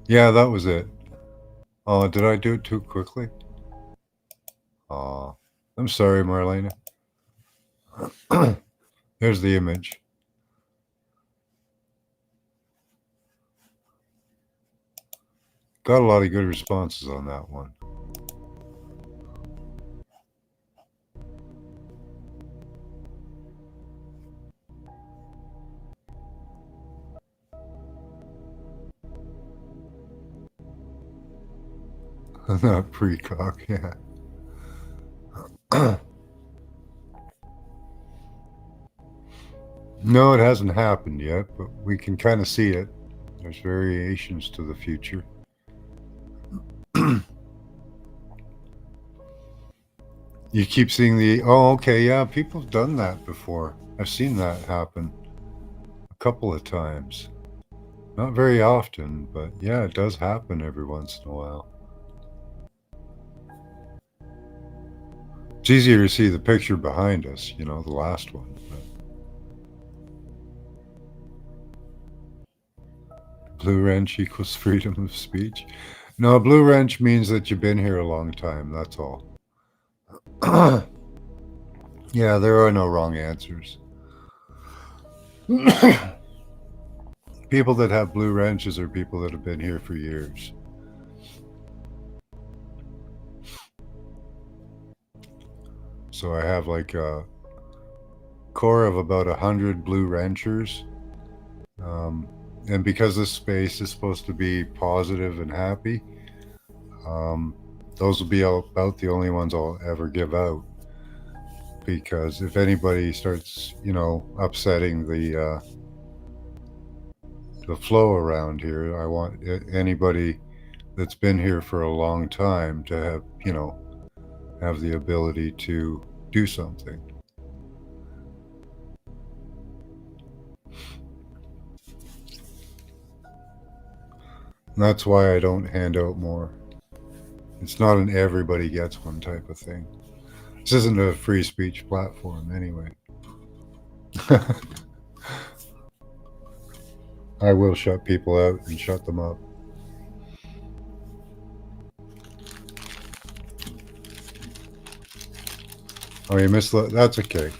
Yeah, that was it. Oh, did I do it too quickly? Oh, I'm sorry, Marlena. There's the image. Got a lot of good responses on that one. Not precock, yeah. No, it hasn't happened yet, but we can kind of see it. There's variations to the future. You keep seeing oh, okay, yeah, people have done that before. I've seen that happen a couple of times. Not very often, but yeah, it does happen every once in a while. It's easier to see the picture behind us, the last one. Blue wrench equals freedom of speech. No, blue wrench means that you've been here a long time. That's all. Yeah, there are no wrong answers. People that have blue wrenches are people that have been here for years. So I have like a core of about 100 blue wrenchers. Um, and because this space is supposed to be positive and happy, um, those will be about the only ones I'll ever give out. Because if anybody starts, upsetting the flow around here, I want anybody that's been here for a long time to have the ability to do something. And that's why I don't hand out more. It's not an everybody gets one type of thing. This isn't a free speech platform anyway. I will shut people out and shut them up. Oh, you missed that? That's okay.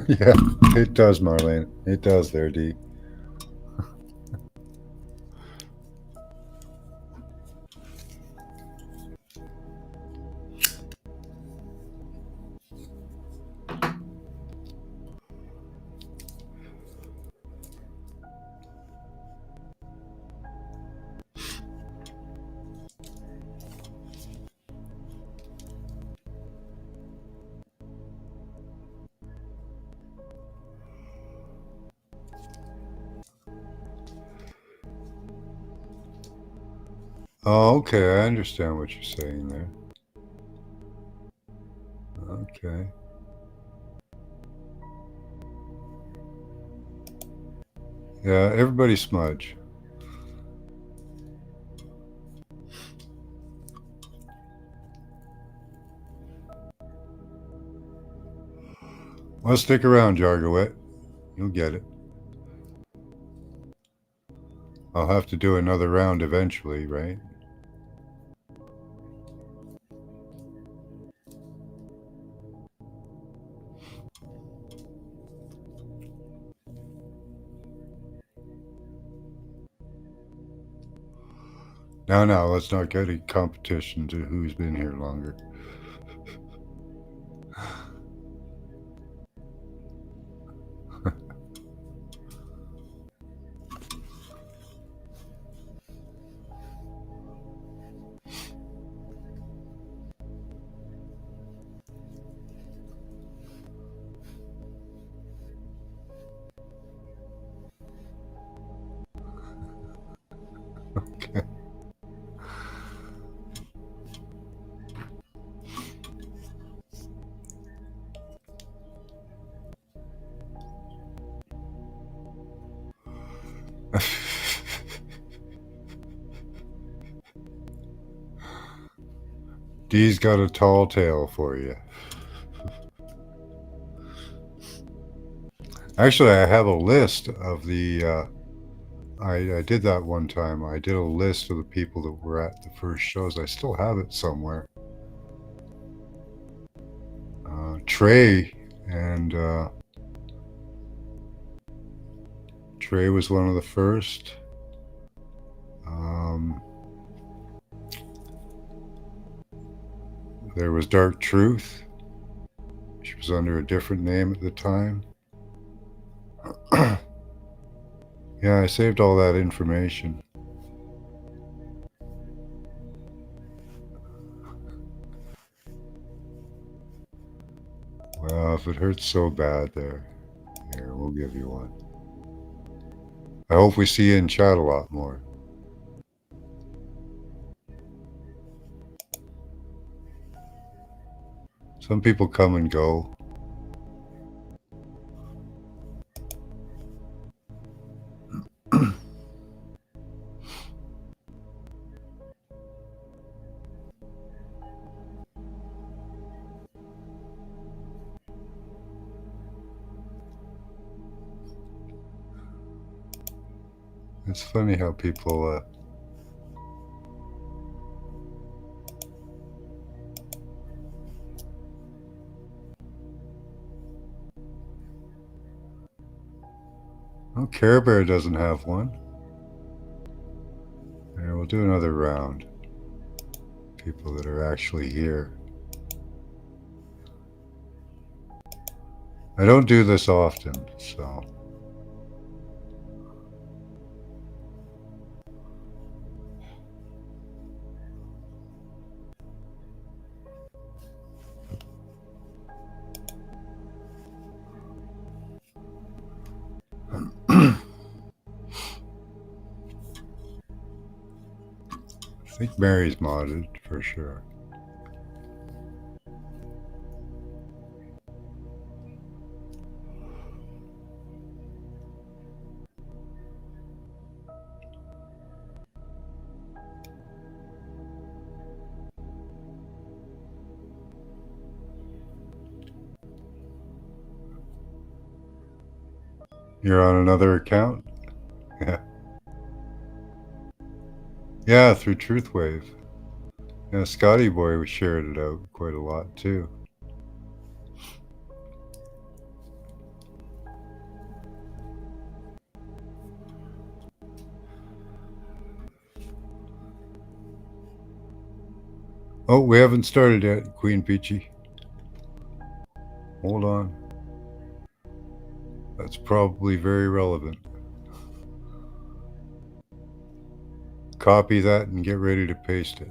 Yeah, it does, Marlene. It does there, D. Oh, okay. I understand what you're saying there. Okay. Yeah, everybody smudge. Well, stick around, Jargoet. You'll get it. I'll have to do another round eventually, right? Now, let's not get a competition to who's been here longer. Okay. Dee's got a tall tale for you. Actually, I have a list of the. I did that one time. I did a list of the people that were at the first shows. I still have it somewhere. Trey and Trey was one of the first. There was Dark Truth. She was under a different name at the time. Yeah, I saved all that information. Well, if it hurts so bad there, here, we'll give you one. I hope we see you in chat a lot more. Some people come and go. It's funny how people oh, Care Bear doesn't have one. Here, we'll do another round. People that are actually here. I don't do this often, so. I think Mary's modded for sure. You're on another account? Yeah. Yeah, through Truthwave. Yeah, Scotty Boy shared it out quite a lot too. Oh, we haven't started yet, Queen Peachy. Hold on. That's probably very relevant. Copy that and get ready to paste it.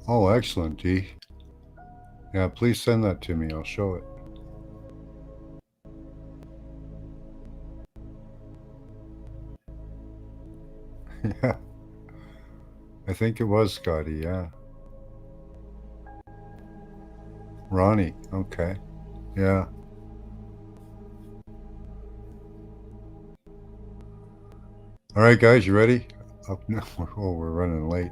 Oh, excellent, Dee. Yeah, please send that to me. I'll show it. Yeah. I think it was Scotty, yeah. Ronnie, okay. Yeah. All right, guys, you ready? Up now. Oh, we're running late.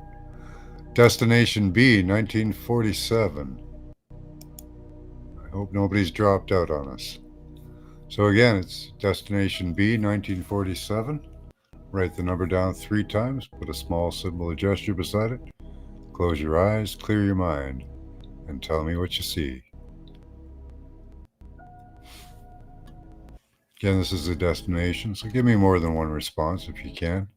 Destination B, 1947. I hope nobody's dropped out on us. So again, it's Destination B, 1947. Write the number down 3 times, put a small symbol of gesture beside it. Close your eyes, clear your mind, and tell me what you see. Again, this is a destination, so give me more than one response if you can.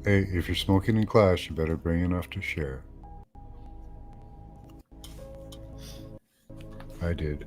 Hey, if you're smoking in class, you better bring enough to share. I did.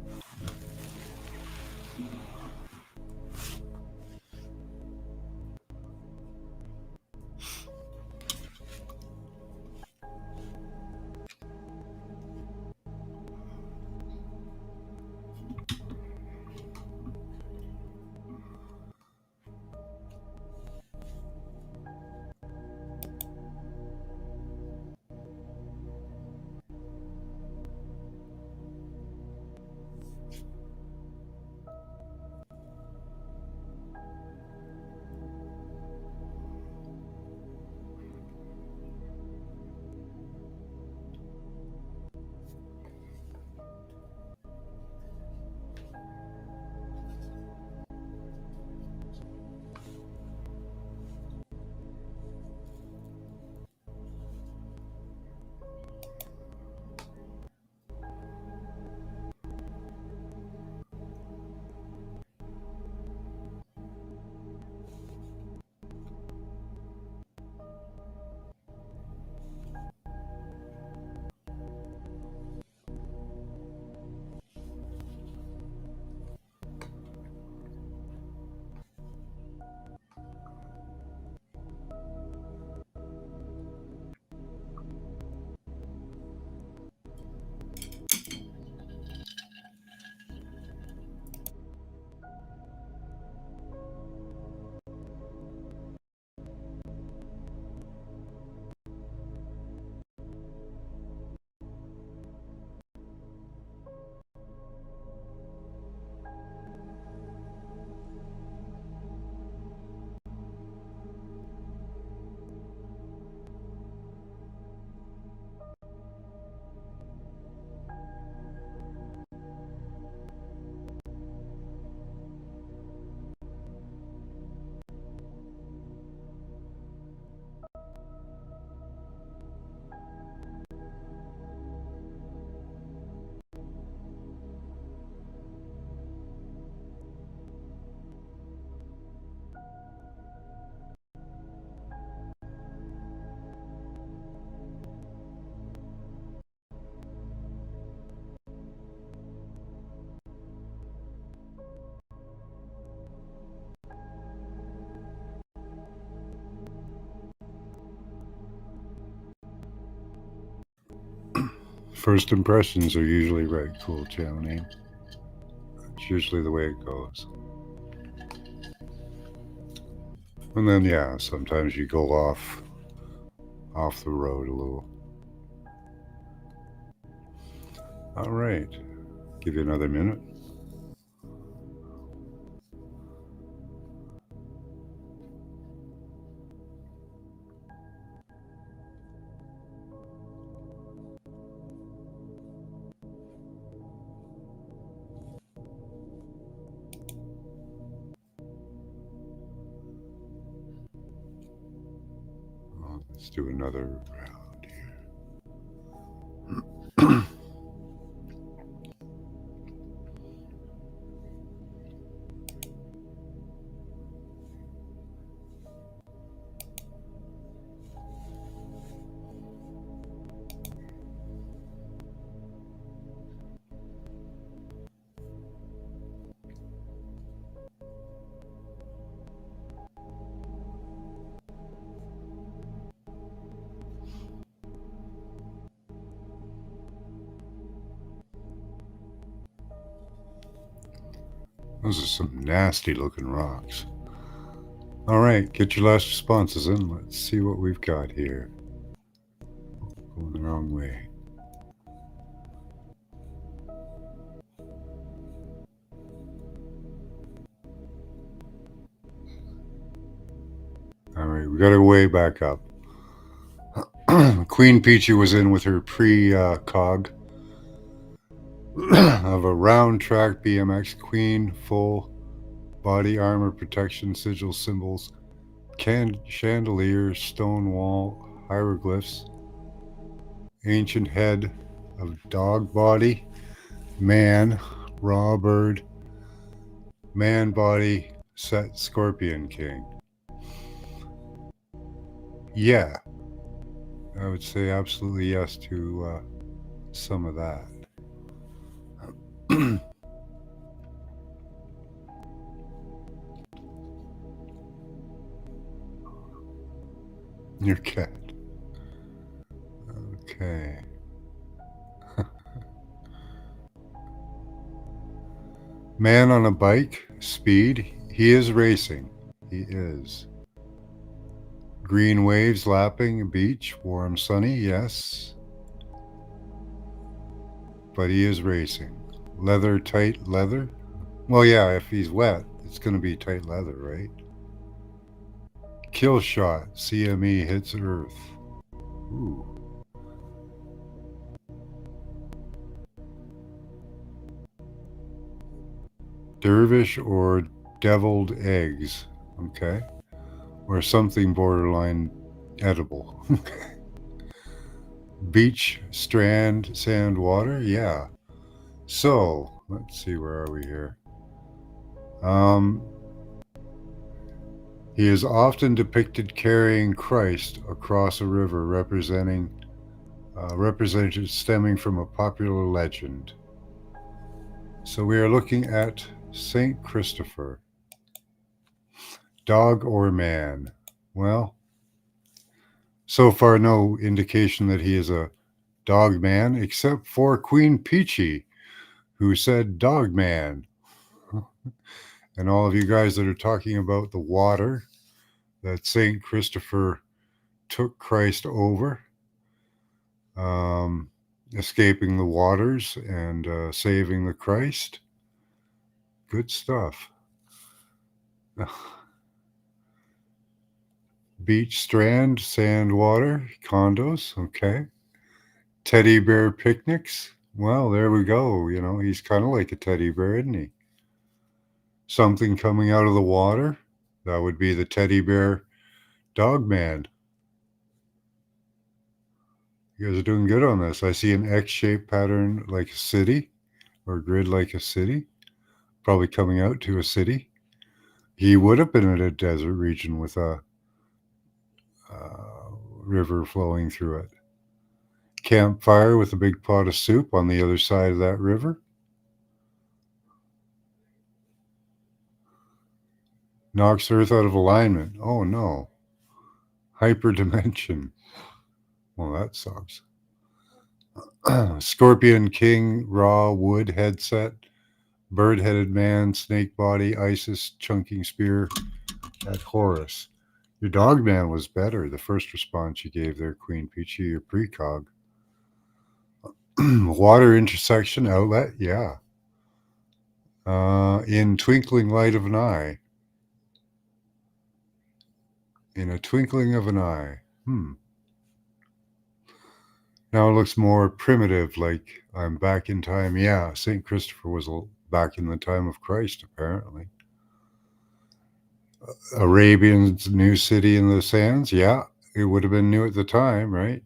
First impressions are usually right. Cool channel name. It's usually the way it goes. And then, yeah, sometimes you go off the road a little. All right. Give you another minute. Let's do another round here. Those are some nasty looking rocks. All right, get your last responses in. Let's see what we've got here. Going the wrong way. All right, we got to way back up. Queen Peachy was in with her pre-cog of a round track BMX. Queen, full body armor protection, sigil symbols, chandelier, stone wall, hieroglyphs, ancient head of dog body, man, raw bird, man body, set scorpion king. Yeah, I would say absolutely yes to some of that. Your cat. Okay. Man on a bike, speed. He is racing. He is. Green waves lapping, beach, warm, sunny, yes. But he is racing. Leather, tight leather. Well, yeah, if he's wet, it's going to be tight leather, right? Kill shot, CME hits Earth. Ooh. Dervish or deviled eggs. Okay. Or something borderline edible. Beach, strand, sand, water. Yeah. So let's see, where are we here? He is often depicted carrying Christ across a river, represented stemming from a popular legend. So we are looking at Saint Christopher. Dog or man? Well, so far no indication that he is a dog man, except for Queen Peachy, who said dog man. And all of you guys that are talking about the water that Saint Christopher took Christ over, escaping the waters and saving the Christ. Good stuff. Beach, strand, sand, water, condos. Okay. Teddy bear picnics. Well, there we go. You know, he's kind of like a teddy bear, isn't he? Something coming out of the water. That would be the teddy bear dog man. You guys are doing good on this. I see an X-shaped pattern like a city, or grid like a city, probably coming out to a city. He would have been in a desert region with a river flowing through it. Campfire with a big pot of soup on the other side of that river. Knocks Earth out of alignment. Oh no. Hyperdimension. Well, that sucks. Scorpion King, Raw Wood Headset, Bird Headed Man, Snake Body, Isis, Chunking Spear at Horus. Your dog man was better. The first response you gave there, Queen Peachy, your precog. Water intersection outlet, yeah. In twinkling light of an eye. In a twinkling of an eye. Now it looks more primitive, like I'm back in time. Yeah, St. Christopher was back in the time of Christ, apparently. Arabian's new city in the sands, yeah, it would have been new at the time, right?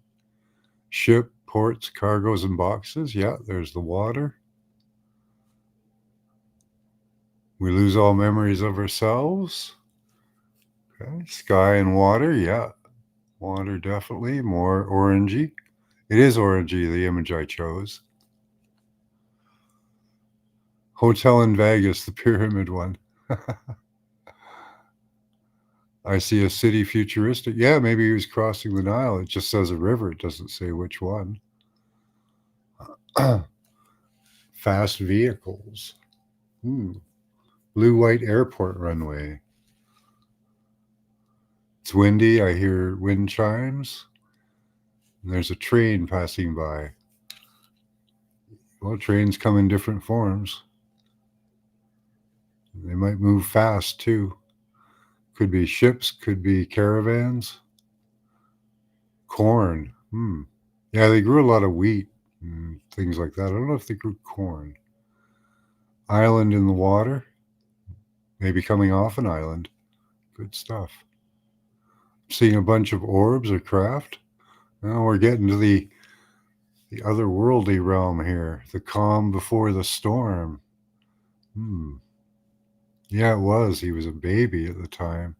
Ship, ports, cargoes, and boxes, yeah, there's the water. We lose all memories of ourselves. Okay, sky and water, yeah, water definitely, more orangey. It is orangey, the image I chose. Hotel in Vegas, the pyramid one. I see a city futuristic. Yeah, maybe he was crossing the Nile. It just says a river. It doesn't say which one. Fast vehicles. Blue-white airport runway. It's windy. I hear wind chimes. And there's a train passing by. Well, trains come in different forms. They might move fast too. Could be ships, could be caravans. Corn. Yeah, they grew a lot of wheat and things like that. I don't know if they grew corn. Island in the water. Maybe coming off an island. Good stuff. Seeing a bunch of orbs or craft. Now we're getting to the otherworldly realm here. The calm before the storm. Yeah, it was. He was a baby at the time.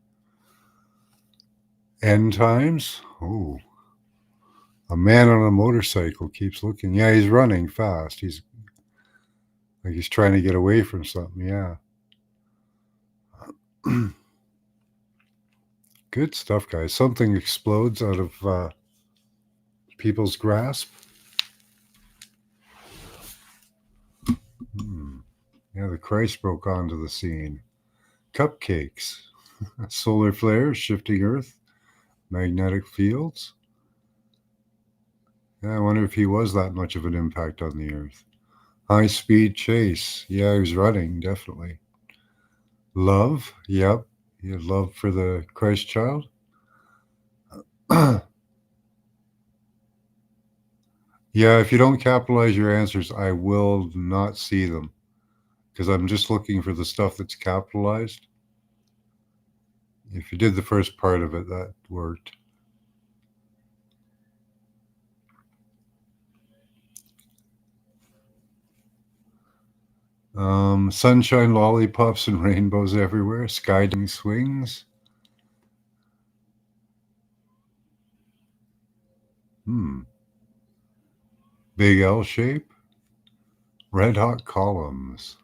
End times? Oh. A man on a motorcycle keeps looking. Yeah, he's running fast. He's like he's trying to get away from something. Yeah. Good stuff, guys. Something explodes out of people's grasp. Yeah, the Christ broke onto the scene. Cupcakes, solar flares, shifting Earth, magnetic fields. Yeah, I wonder if he was that much of an impact on the Earth. High speed chase. Yeah, he was running, definitely. Love. Yep. He had love for the Christ child. Yeah, if you don't capitalize your answers, I will not see them because I'm just looking for the stuff that's capitalized. If you did the first part of it, that worked. Sunshine, lollipops, and rainbows everywhere. Skydiving swings. Big L shape. Red hot columns.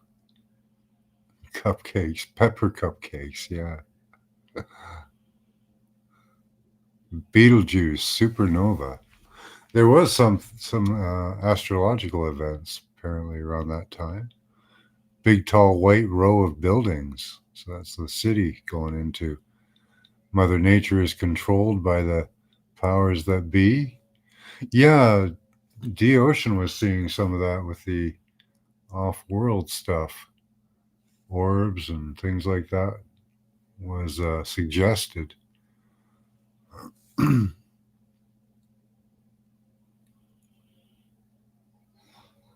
Cupcakes. Pepper cupcakes. Yeah. Betelgeuse. Supernova. There was some astrological events apparently around that time. Big tall white row of buildings. So that's the city going into. Mother Nature is controlled by the powers that be. Yeah, D Ocean was seeing some of that with the off-world stuff. Orbs and things like that was suggested.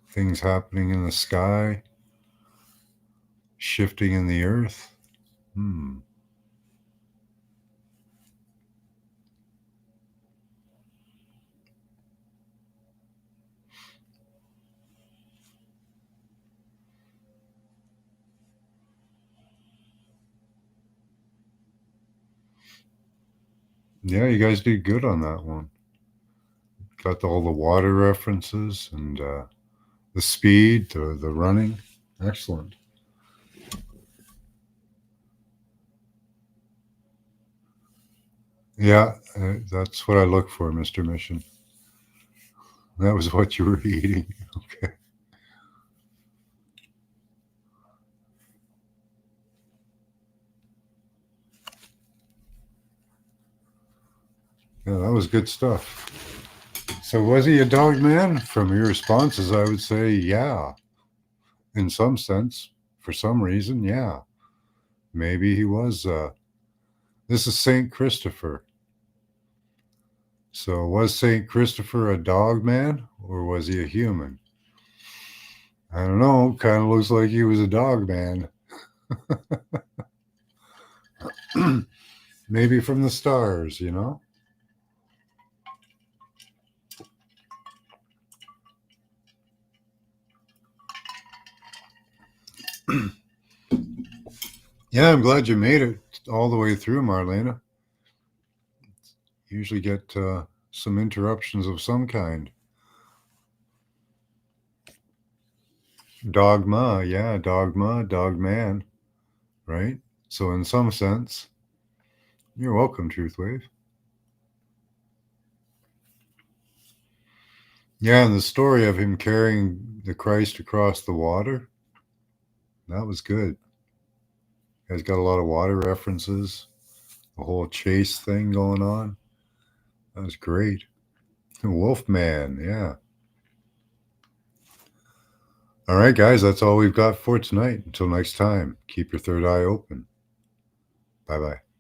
Things happening in the sky, shifting in the earth. Yeah, you guys did good on that one. Got all the water references and the speed, the running. Excellent. Yeah, that's what I look for, Mr. Mission. That was what you were eating. Okay. Yeah, that was good stuff. So was he a dog man? From your responses, I would say, yeah. In some sense, for some reason, yeah. Maybe he was. This is Saint Christopher. So was Saint Christopher a dog man or was he a human? I don't know. Kind of looks like he was a dog man. Maybe from the stars, you know? Yeah, I'm glad you made it all the way through, Marlena. Usually get some interruptions of some kind. Dogma, yeah, dogma, dog man, right? So, in some sense, you're welcome, Truthwave. Yeah, and the story of him carrying the Christ across the water, that was good. You guys got a lot of water references, the whole chase thing going on. That was great. Wolfman, yeah. All right, guys, that's all we've got for tonight. Until next time, keep your third eye open. Bye bye.